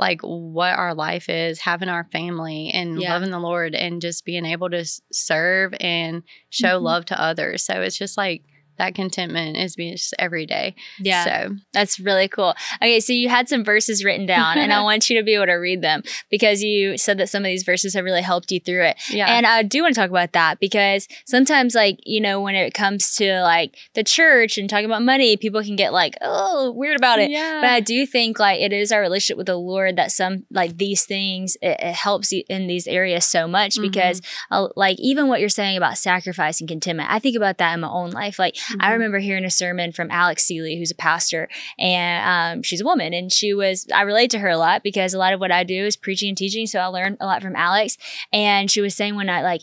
like what our life is, having our family and loving the Lord and just being able to serve and show love to others. So it's just like that contentment is just every day. Yeah. So that's really cool. Okay. So you had some verses written down and I want you to be able to read them because you said that some of these verses have really helped you through it. Yeah. And I do want to talk about that because sometimes like, you know, when it comes to like the church and talking about money, people can get like, oh, weird about it. Yeah. But I do think like it is our relationship with the Lord that some like these things, it helps you in these areas so much because like even what you're saying about sacrifice and contentment, I think about that in my own life. Like I remember hearing a sermon from Alex Seeley, who's a pastor, and she's a woman. And I relate to her a lot because a lot of what I do is preaching and teaching. So I learned a lot from Alex. And she was saying one night, like,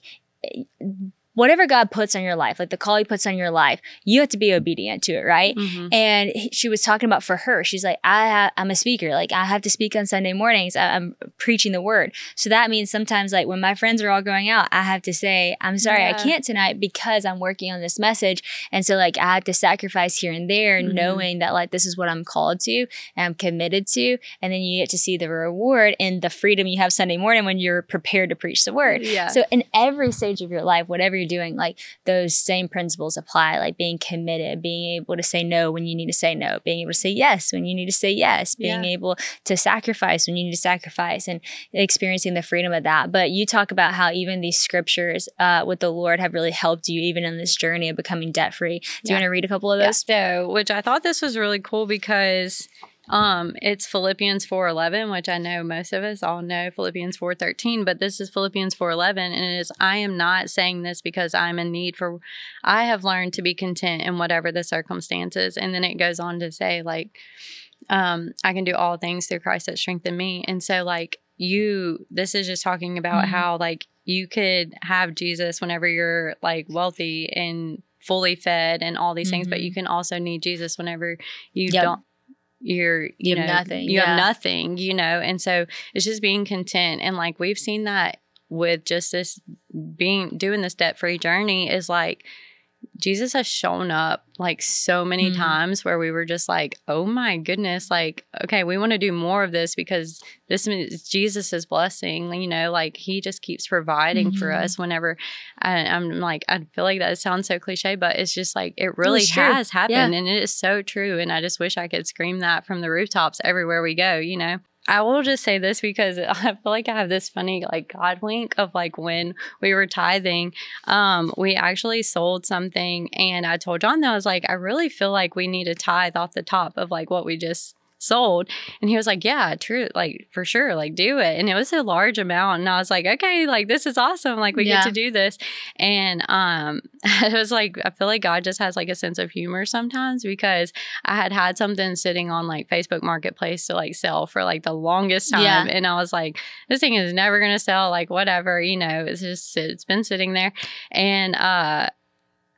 whatever God puts on your life, like the call he puts on your life, you have to be obedient to it, right? And she was talking about for her, she's like, I'm a speaker. Like I have to speak on Sunday mornings. I'm preaching the word. So that means sometimes like when my friends are all going out, I have to say, I'm sorry, I can't tonight because I'm working on this message. And so like I have to sacrifice here and there knowing that like this is what I'm called to and I'm committed to. And then you get to see the reward and the freedom you have Sunday morning when you're prepared to preach the word. Yeah. So in every stage of your life, whatever you're doing, like those same principles apply, like being committed, being able to say no when you need to say no, being able to say yes when you need to say yes, being able to sacrifice when you need to sacrifice and experiencing the freedom of that. But you talk about how even these scriptures with the Lord have really helped you even in this journey of becoming debt free. Do you want to read a couple of those? So, which I thought this was really cool because it's Philippians 4:11, which I know most of us all know Philippians 4:13, but this is Philippians 4:11, and it is, I am not saying this because I'm in need, for I have learned to be content in whatever the circumstances. And then it goes on to say like, I can do all things through Christ that strengthen me. And so like this is just talking about how like you could have Jesus whenever you're like wealthy and fully fed and all these things, but you can also need Jesus whenever you don't. You have nothing, you know, and so it's just being content. And like we've seen that with just this doing this debt-free journey is like Jesus has shown up like so many times where we were just like, oh my goodness, like, okay, we want to do more of this because this is Jesus's blessing, you know, like he just keeps providing for us whenever I'm like, I feel like that sounds so cliche, but it's just like, it really has happened and it is so true. And I just wish I could scream that from the rooftops everywhere we go, you know. I will just say this because I feel like I have this funny like God wink of like when we were tithing, we actually sold something and I told John that I was like, I really feel like we need to tithe off the top of like what we just sold. And he was like, yeah, true. Like for sure. Like do it. And it was a large amount. And I was like, okay, like this is awesome. Like we get to do this. And it was like, I feel like God just has like a sense of humor sometimes because I had something sitting on like Facebook Marketplace to like sell for like the longest time. Yeah. And I was like, this thing is never going to sell, like whatever, you know, it's been sitting there. And,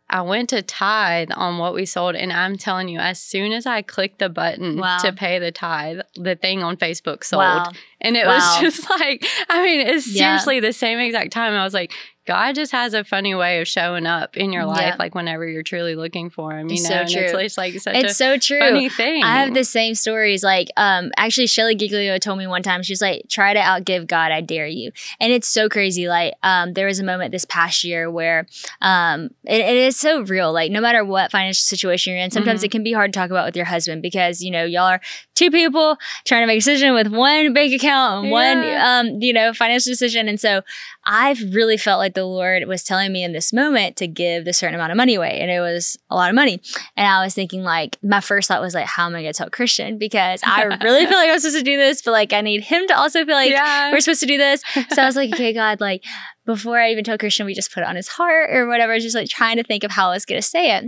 I went to tithe on what we sold, and I'm telling you, as soon as I clicked the button to pay the tithe, the thing on Facebook sold. Wow. And it was just like, I mean, it's seriously the same exact time. I was like, God just has a funny way of showing up in your life, like whenever you're truly looking for him, you know? So true. And it's like such it's so true. funny thing. I have the same stories. Like, actually, Shelly Giglio told me one time, she's like, try to outgive God, I dare you. And it's so crazy. Like, there was a moment this past year where it is so real. Like, no matter what financial situation you're in, sometimes it can be hard to talk about with your husband because, you know, y'all are two people trying to make a decision with one bank account and one, you know, financial decision. And so I've really felt like the Lord was telling me in this moment to give this certain amount of money away. And it was a lot of money. And I was thinking like, my first thought was like, how am I going to tell Christian? Because I really feel like I'm supposed to do this, but like I need him to also feel like we're supposed to do this. So I was like, okay, God, like before I even tell Christian, we just put it on his heart or whatever, just like trying to think of how I was going to say it.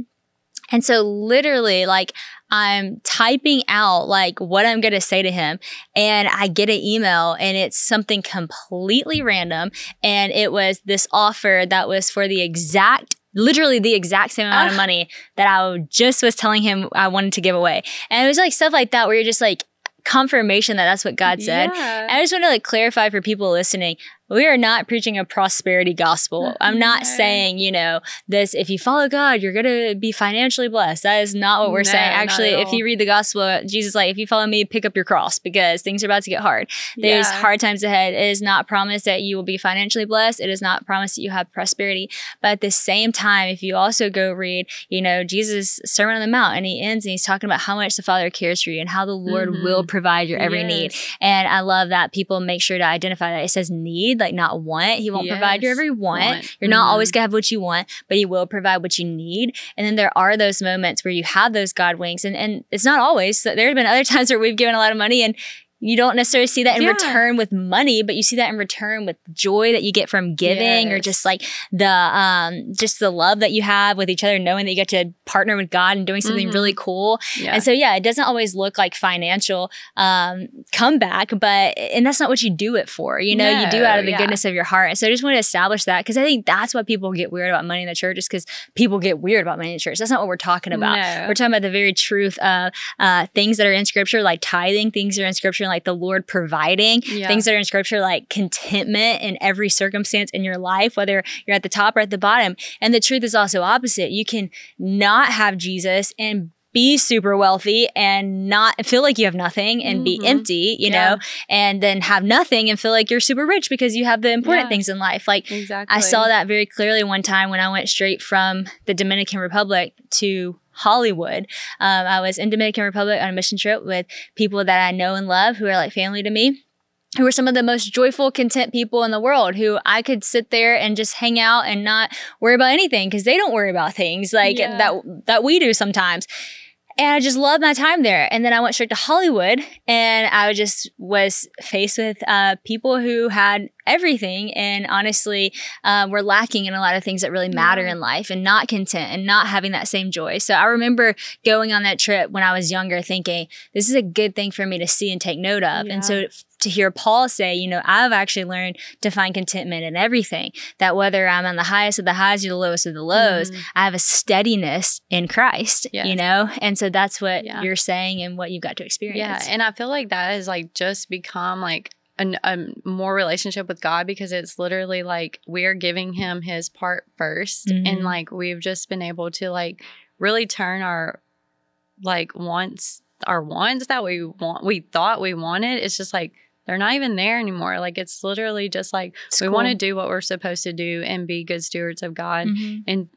And so literally like I'm typing out like what I'm going to say to him and I get an email and it's something completely random. And it was this offer that was for literally the exact same amount of money that I just was telling him I wanted to give away. And it was like stuff like that where you're just like confirmation that that's what God said. And I just want to like clarify for people listening. We are not preaching a prosperity gospel. I'm not saying, you know, this, if you follow God, you're going to be financially blessed. That is not what we're saying. Actually, if you read the gospel, Jesus, like, if you follow me, pick up your cross because things are about to get hard. There's hard times ahead. It is not promised that you will be financially blessed. It is not promised that you have prosperity. But at the same time, if you also go read, you know, Jesus' Sermon on the Mount, and he ends and he's talking about how much the Father cares for you and how the Lord will provide your every need. And I love that people make sure to identify that. It says need, like not want. He won't provide your every want. You're not always gonna have what you want, but he will provide what you need. And then there are those moments where you have those God winks, and it's not always. So there have been other times where we've given a lot of money and you don't necessarily see that in return with money, but you see that in return with joy that you get from giving or just like the love that you have with each other, knowing that you get to partner with God and doing something really cool. And so, it doesn't always look like financial comeback, and that's not what you do it for. You know, you do out of the goodness of your heart. And so I just want to establish that because I think that's why people get weird about money in the church is because people get weird about money in the church. That's not what we're talking about. We're talking about the very truth of things that are in scripture, like tithing, things that are in scripture, like the Lord providing, things that are in scripture, like contentment in every circumstance in your life, whether you're at the top or at the bottom. And the truth is also opposite. You can not have Jesus and be super wealthy and not feel like you have nothing and be empty, you know, and then have nothing and feel like you're super rich because you have the important things in life. Like I saw that very clearly one time when I went straight from the Dominican Republic to Hollywood. I was in Dominican Republic on a mission trip with people that I know and love who are like family to me, who are some of the most joyful, content people in the world, who I could sit there and just hang out and not worry about anything because they don't worry about things like that we do sometimes. And I just loved my time there. And then I went straight to Hollywood and I just was faced with people who had everything and honestly were lacking in a lot of things that really matter in life and not content and not having that same joy. So I remember going on that trip when I was younger thinking, this is a good thing for me to see and take note of. And so to hear Paul say, you know, I've actually learned to find contentment in everything, that whether I'm on the highest of the highs or the lowest of the lows, I have a steadiness in Christ, you know? And so that's what you're saying and what you've got to experience. Yeah. And I feel like that has like just become like a more relationship with God because it's literally like we're giving him his part first. And like we've just been able to like really turn our like wants that we thought we wanted. It's just like they're not even there anymore. Like it's literally just like we want to do what we're supposed to do and be good stewards of God and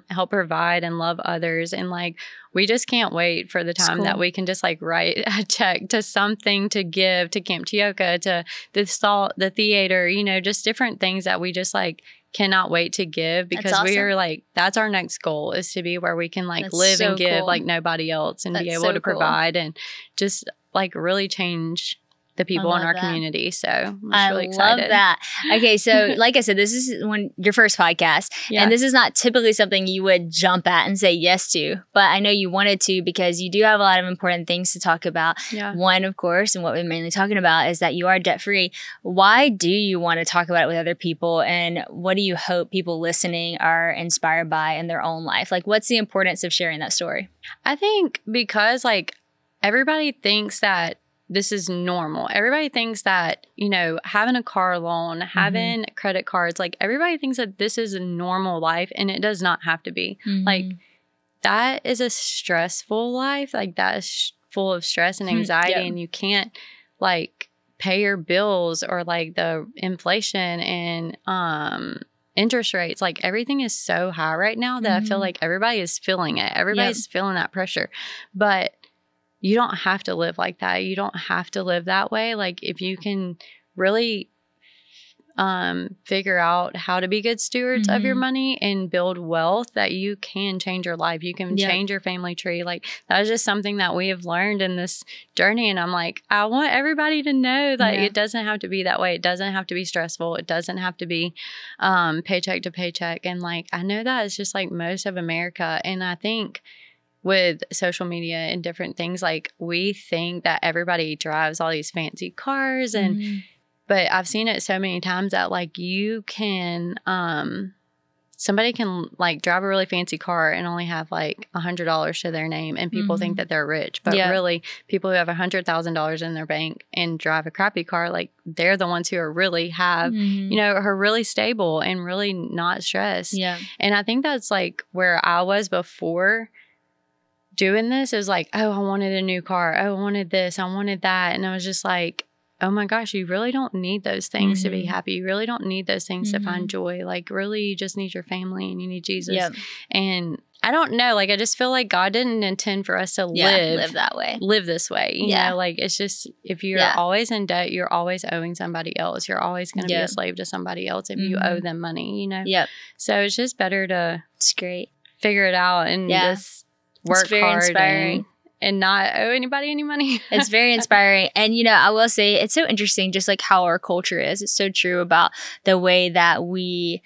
help provide and love others. And like we just can't wait for the time that we can just like write a check to something to give to Camp Tioka, to the theater, you know, just different things that we just like cannot wait to give because we are like, that's our next goal is to be where we can like live and give like nobody else and be able to provide and just like really change the people in our community. So I'm really excited. Love that. Okay. So like I said, this is your first podcast and this is not typically something you would jump at and say yes to, but I know you wanted to because you do have a lot of important things to talk about. One, of course, and what we're mainly talking about is that you are debt free. Why do you want to talk about it with other people? And what do you hope people listening are inspired by in their own life? Like what's the importance of sharing that story? I think because like everybody thinks that this is normal. Everybody thinks that, you know, having a car loan, having credit cards, like everybody thinks that this is a normal life, and it does not have to be. Like that is a stressful life. Like that is full of stress and anxiety, and you can't like pay your bills, or like the inflation and interest rates. Like everything is so high right now that I feel like everybody is feeling it. Everybody's feeling that pressure. But you don't have to live like that. You don't have to live that way. Like if you can really figure out how to be good stewards of your money and build wealth, that you can change your life. You can change your family tree. Like that is just something that we have learned in this journey. And I'm like, I want everybody to know that it doesn't have to be that way. It doesn't have to be stressful. It doesn't have to be paycheck to paycheck. And like, I know that it's just like most of America. And I think with social media and different things, like we think that everybody drives all these fancy cars, and but I've seen it so many times that like you can, somebody can like drive a really fancy car and only have like $100 to their name, and people think that they're rich. But really, people who have $100,000 in their bank and drive a crappy car, like they're the ones who are really have, you know, are really stable and really not stressed. Yeah. And I think that's like where I was before doing this. Is like, oh, I wanted a new car. Oh, I wanted this. I wanted that. And I was just like, oh my gosh, you really don't need those things to be happy. You really don't need those things to find joy. Like really, you just need your family and you need Jesus. And I don't know, like I just feel like God didn't intend for us to live that way. Live this way. You know, like it's just, if you're always in debt, you're always owing somebody else. You're always going to be a slave to somebody else if you owe them money, you know? So it's just better to figure it out and just work hard and not owe anybody any money. It's very inspiring. And, you know, I will say it's so interesting, just like how our culture is. It's so true about the way that we,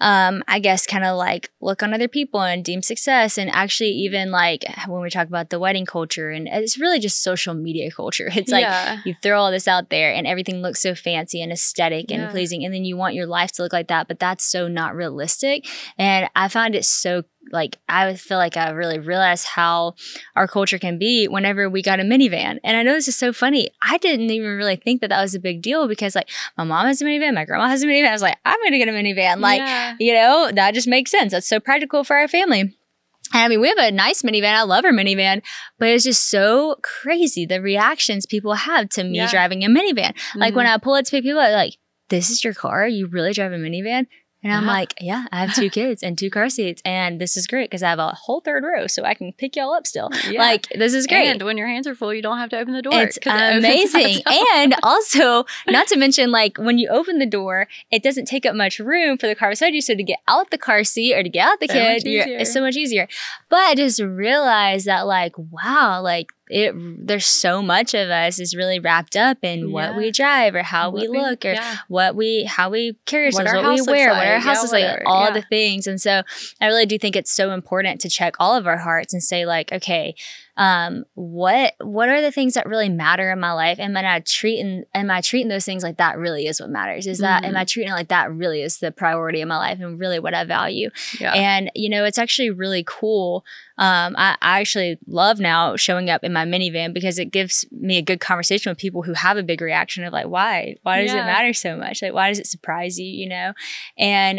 I guess, kind of like look on other people and deem success. And actually even like when we talk about the wedding culture, and it's really just social media culture. It's like you throw all this out there and everything looks so fancy and aesthetic and pleasing. And then you want your life to look like that, but that's so not realistic. And I find it so like, I feel like I really realized how our culture can be whenever we got a minivan. And I know this is so funny. I didn't even really think that that was a big deal, because like my mom has a minivan, my grandma has a minivan. I was like, I'm going to get a minivan. Like, you know, that just makes sense. That's so practical for our family. And I mean, we have a nice minivan. I love our minivan, but it's just so crazy the reactions people have to me driving a minivan. Like when I pull up to people, are like, this is your car? You really drive a minivan? And I'm like, yeah, I have 2 kids and 2 car seats, and this is great because I have a whole 3rd row, so I can pick y'all up still. Like, this is great. And when your hands are full, you don't have to open the door. It's amazing. And also, not to mention, like, when you open the door, it doesn't take up much room for the car beside you. So to get out the car seat or to get out the kid, it's so much easier. But I just realized that, like, wow, like, there's so much of us is really wrapped up in what we drive or how we look or how we carry ourselves, what we wear, what our house is like, all the things. And so I really do think it's so important to check all of our hearts and say like, okay, what are the things that really matter in my life? Am I treating those things like that really is what matters? Is that, am I treating it like that really is the priority in my life and really what I value? And, you know, it's actually really cool. I actually love now showing up in my minivan because it gives me a good conversation with people who have a big reaction of like, why does it matter so much? Like, why does it surprise you, you know? And,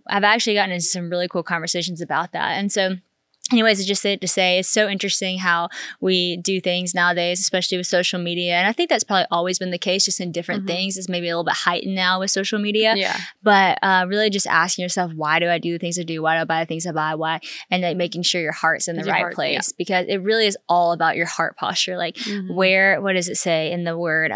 I've actually gotten into some really cool conversations about that. And so anyways, it's just it to say it's so interesting how we do things nowadays, especially with social media. And I think that's probably always been the case, just in different things. It's maybe a little bit heightened now with social media. But really just asking yourself, why do I do the things I do? Why do I buy the things I buy? Why? And like making sure your heart's in the right place, because it really is all about your heart posture. Like what does it say in the word?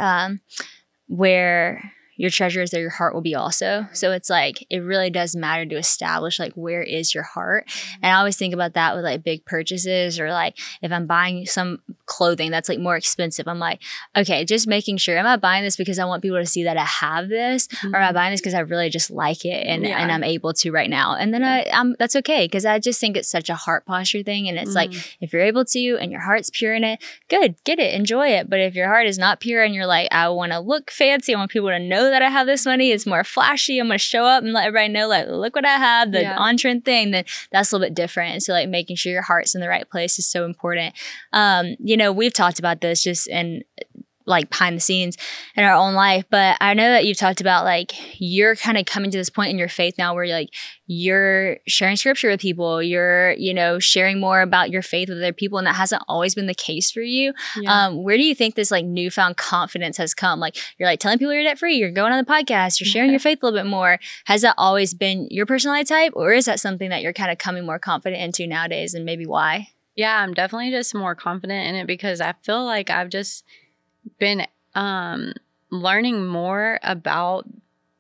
Where your treasure is, there your heart will be also. So it's like, it really does matter to establish like, where is your heart? And I always think about that with like big purchases, or like if I'm buying some clothing that's like more expensive, I'm like, okay, just making sure, am I buying this because I want people to see that I have this? Or am I buying this because I really just like it and I'm able to right now? And then I'm that's okay, because I just think it's such a heart posture thing. And it's like, if you're able to and your heart's pure in it, good, get it, enjoy it. But if your heart is not pure and you're like, I want to look fancy, I want people to know that I have this money, it's more flashy, I'm going to show up and let everybody know, like, look what I have, the on-trend thing, then that's a little bit different. And so like making sure your heart's in the right place is so important. You know, we've talked about this just in like behind the scenes in our own life. But I know that you've talked about like you're kind of coming to this point in your faith now where you're sharing scripture with people, you're, you know, sharing more about your faith with other people, and that hasn't always been the case for you. Where do you think this like newfound confidence has come? Like you're like telling people you're debt free, you're going on the podcast, you're sharing your faith a little bit more. Has that always been your personality type, or is that something that you're kind of coming more confident into nowadays, and maybe why? Yeah, I'm definitely just more confident in it because I feel like I've just been learning more about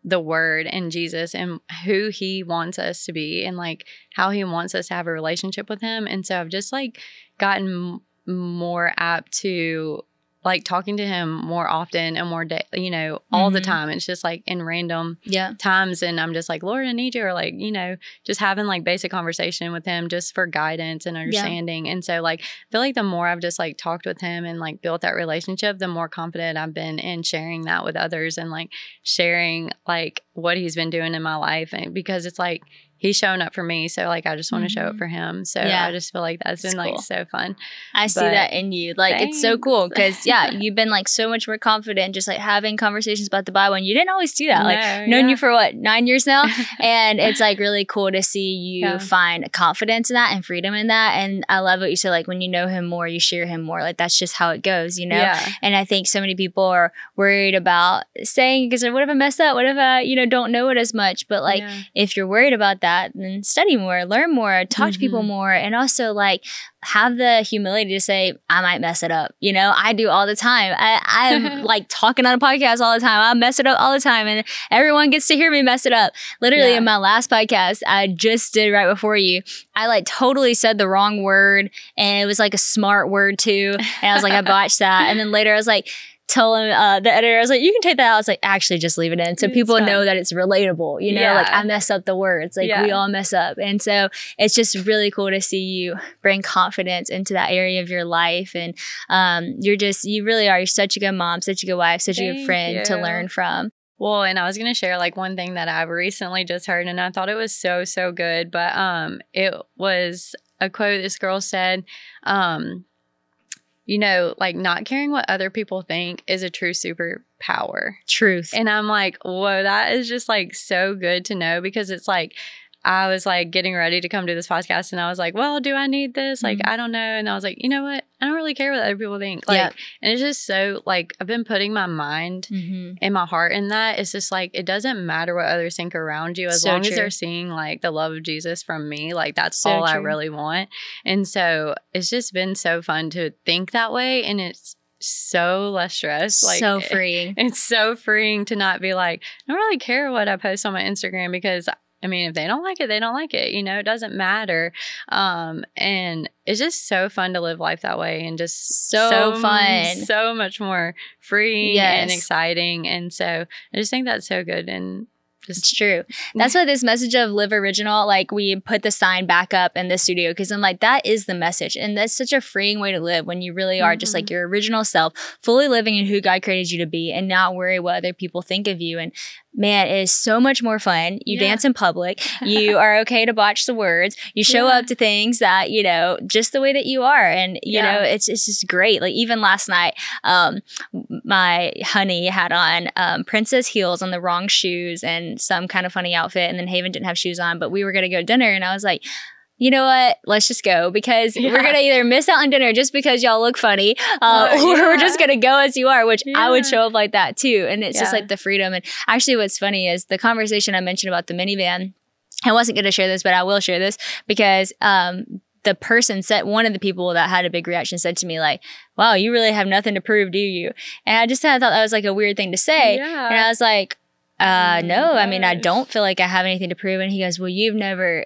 the word and Jesus and who he wants us to be and like how he wants us to have a relationship with him. And so I've just like gotten more apt to like talking to him more often and more, you know, all the time. It's just like in random times. And I'm just like, Lord, I need you. Or like, you know, just having like basic conversation with him just for guidance and understanding. And so like, I feel like the more I've just like talked with him and like built that relationship, the more confident I've been in sharing that with others and like sharing like what he's been doing in my life. And because it's like, he's showing up for me. So like, I just want to show up for him. So I just feel like that's been like so fun. I see that in you. Like, it's so cool because you've been like so much more confident, just like having conversations about the Bible. And you didn't always do that. Like known you for what, 9 years now? And it's like really cool to see you find confidence in that and freedom in that. And I love what you said, like when you know him more, you share him more. Like that's just how it goes, you know? And I think so many people are worried about saying, because what if I mess up? What if I, you know, don't know it as much? But like, if you're worried about that, then study more, learn more, talk to people more, and also like have the humility to say, I might mess it up. You know, I do all the time. I'm like talking on a podcast all the time. I mess it up all the time, and everyone gets to hear me mess it up. Literally in my last podcast I just did right before you, I like totally said the wrong word, and it was like a smart word too. And I was like, I botched that. And then later I was like, tell him, the editor, I was like, you can take that out. I was like, actually just leave it in. So people know that it's relatable, you know, like I mess up the words, like we all mess up. And so it's just really cool to see you bring confidence into that area of your life. And you really are, you're such a good mom, such a good wife, such a good friend to learn from. Well, and I was going to share like one thing that I've recently just heard, and I thought it was so, so good, but it was a quote this girl said, you know, like not caring what other people think is a true superpower. Truth. And I'm like, whoa, that is just like so good to know, because it's like, I was like getting ready to come to this podcast and I was like, well, do I need this? Like, I don't know. And I was like, you know what? I don't really care what other people think. Like, and it's just so like, I've been putting my mind and my heart in that. It's just like, it doesn't matter what others think around you as long as they're seeing like the love of Jesus from me. Like, that's all I really want. And so it's just been so fun to think that way. And it's so less stress. Like, so freeing. It's so freeing to not be like, I don't really care what I post on my Instagram, because I mean, if they don't like it, they don't like it. You know, it doesn't matter. And it's just so fun to live life that way, and just so fun, so much more free and exciting. And so I just think that's so good. And it's true. That's why this message of live original, like we put the sign back up in the studio, because I'm like, that is the message. And that's such a freeing way to live when you really are just like your original self, fully living in who God created you to be, and not worry what other people think of you. And man, it is so much more fun. You dance in public. You are okay to botch the words. You show up to things that, you know, just the way that you are. And, you know, it's just great. Like even last night, my honey had on princess heels on the wrong shoes and some kind of funny outfit. And then Haven didn't have shoes on, but we were going to go to dinner. And I was like, you know what? Let's just go, because we're going to either miss out on dinner just because y'all look funny, or we're just going to go as you are, which I would show up like that too. And it's just like the freedom. And actually what's funny is the conversation I mentioned about the minivan. I wasn't going to share this, but I will share this, because the person said, one of the people that had a big reaction said to me like, wow, you really have nothing to prove, do you? And I just thought that was like a weird thing to say. And I was like, no, I mean, I don't feel like I have anything to prove. And he goes, well, you've never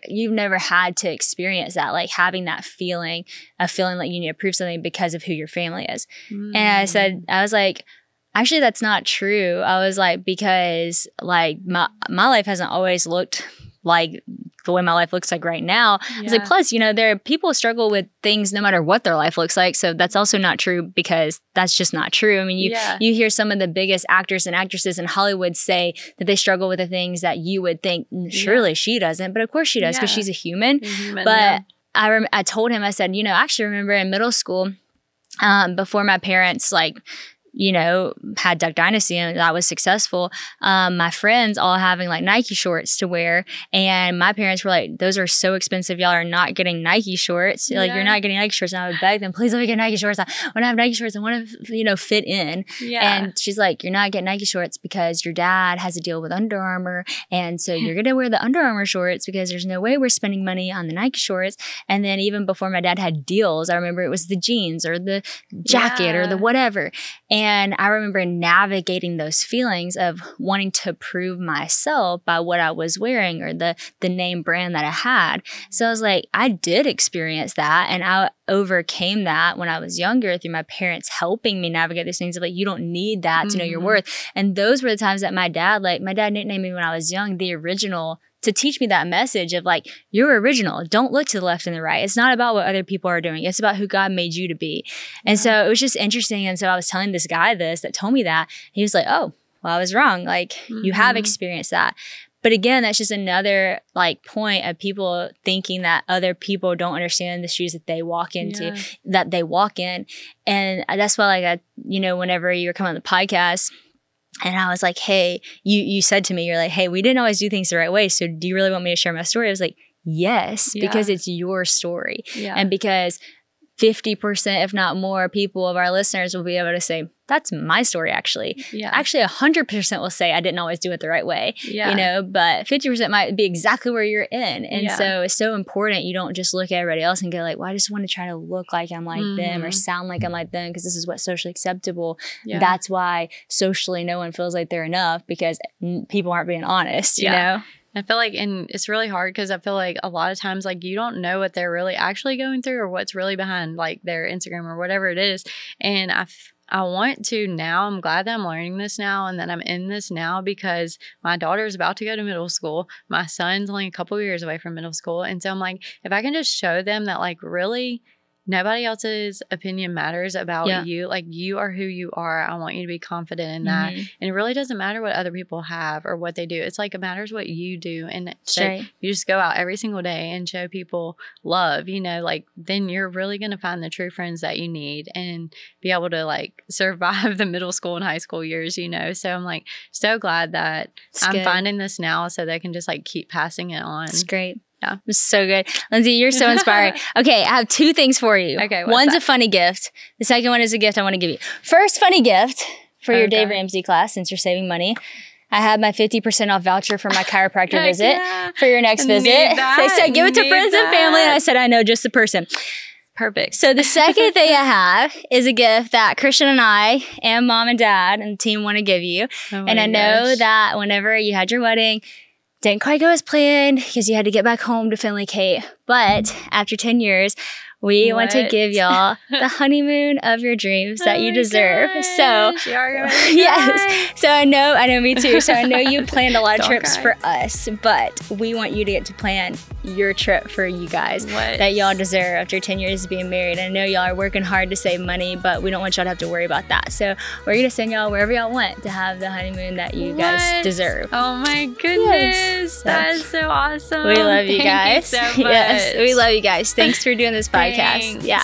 had to experience that, like having that feeling of feeling like you need to prove something because of who your family is. And I was like, actually, that's not true. I was like, because like my life hasn't always looked like the way my life looks like right now. I was like, plus, you know, there are people struggle with things no matter what their life looks like. So that's also not true, because that's just not true. I mean, you hear some of the biggest actors and actresses in Hollywood say that they struggle with the things that you would think, surely she doesn't. But of course she does, because she's a human. But I told him, I said, you know, I actually remember in middle school, before my parents like you know, had Duck Dynasty and that was successful, my friends all having like Nike shorts to wear. And my parents were like, those are so expensive. Y'all are not getting Nike shorts. Like, you're not getting Nike shorts. And I would beg them, please let me get Nike shorts. I want to have Nike shorts. I want to, you know, fit in. Yeah. And she's like, you're not getting Nike shorts because your dad has a deal with Under Armour. And so you're going to wear the Under Armour shorts because there's no way we're spending money on the Nike shorts. And then even before my dad had deals, I remember it was the jeans or the jacket or the whatever. And I remember navigating those feelings of wanting to prove myself by what I was wearing or the name brand that I had. So I was like, I did experience that, and I overcame that when I was younger through my parents helping me navigate these things of like, you don't need that to know your worth. And those were the times that my dad nicknamed me when I was young, the original, to teach me that message of like, you're original. Don't look to the left and the right. It's not about what other people are doing. It's about who God made you to be. And so it was just interesting. And so I was telling this guy that told me that. He was like, oh, well, I was wrong. Like, you have experienced that. But again, that's just another like point of people thinking that other people don't understand the shoes that they walk into, that they walk in. And that's why, like, you know, whenever you were coming on the podcast, and I was like, hey, you said to me, you're like, hey, we didn't always do things the right way. So do you really want me to share my story? I was like, yes, because it's your story. And because 50%, if not more, people of our listeners will be able to say, that's my story, actually. Actually, 100% will say, I didn't always do it the right way, you know, but 50% might be exactly where you're in. And so it's so important. You don't just look at everybody else and go like, well, I just want to try to look like I'm like them or sound like I'm like them because this is what's socially acceptable. That's why socially no one feels like they're enough, because people aren't being honest, you know? I feel like, and it's really hard because I feel like a lot of times, like, you don't know what they're really actually going through or what's really behind like their Instagram or whatever it is. And I want to now, I'm glad that I'm learning this now and that I'm in this now, because my daughter is about to go to middle school. My son's only a couple of years away from middle school. And so I'm like, if I can just show them that like really nobody else's opinion matters about you. Like, you are who you are. I want you to be confident in that. And it really doesn't matter what other people have or what they do. It's like, it matters what you do. And you just go out every single day and show people love, you know, like, then you're really going to find the true friends that you need and be able to like survive the middle school and high school years, you know? So I'm like so glad that I'm finding this now so they can just like keep passing it on. It's great. Yeah, it was so good. Lindsay, you're so inspiring. Okay, I have two things for you. Okay, one's a funny gift. The second one is a gift I want to give you. First funny gift for your Dave Ramsey class, since you're saving money. I had my 50% off voucher for my chiropractor visit for your next visit. They said, give it to friends and family. And I said, I know just the person. Perfect. So the second thing I have is a gift that Christian and I and mom and dad and the team want to give you. And I know that whenever you had your wedding, didn't quite go as planned because you had to get back home to Finley Kate. But after 10 years, we want to give y'all the honeymoon of your dreams that you deserve. Gosh, so, yes. So I know me too. So I know you planned a lot of trips for us, but we want you to get to plan your trip for you guys that y'all deserve after 10 years of being married. I know y'all are working hard to save money, but we don't want y'all to have to worry about that. So we're going to send y'all wherever y'all want to have the honeymoon that you guys deserve. Oh my goodness. That is so awesome. We love you guys. Thank you so much. Yes, we love you guys. Thanks for doing this podcast. Thanks. Yeah.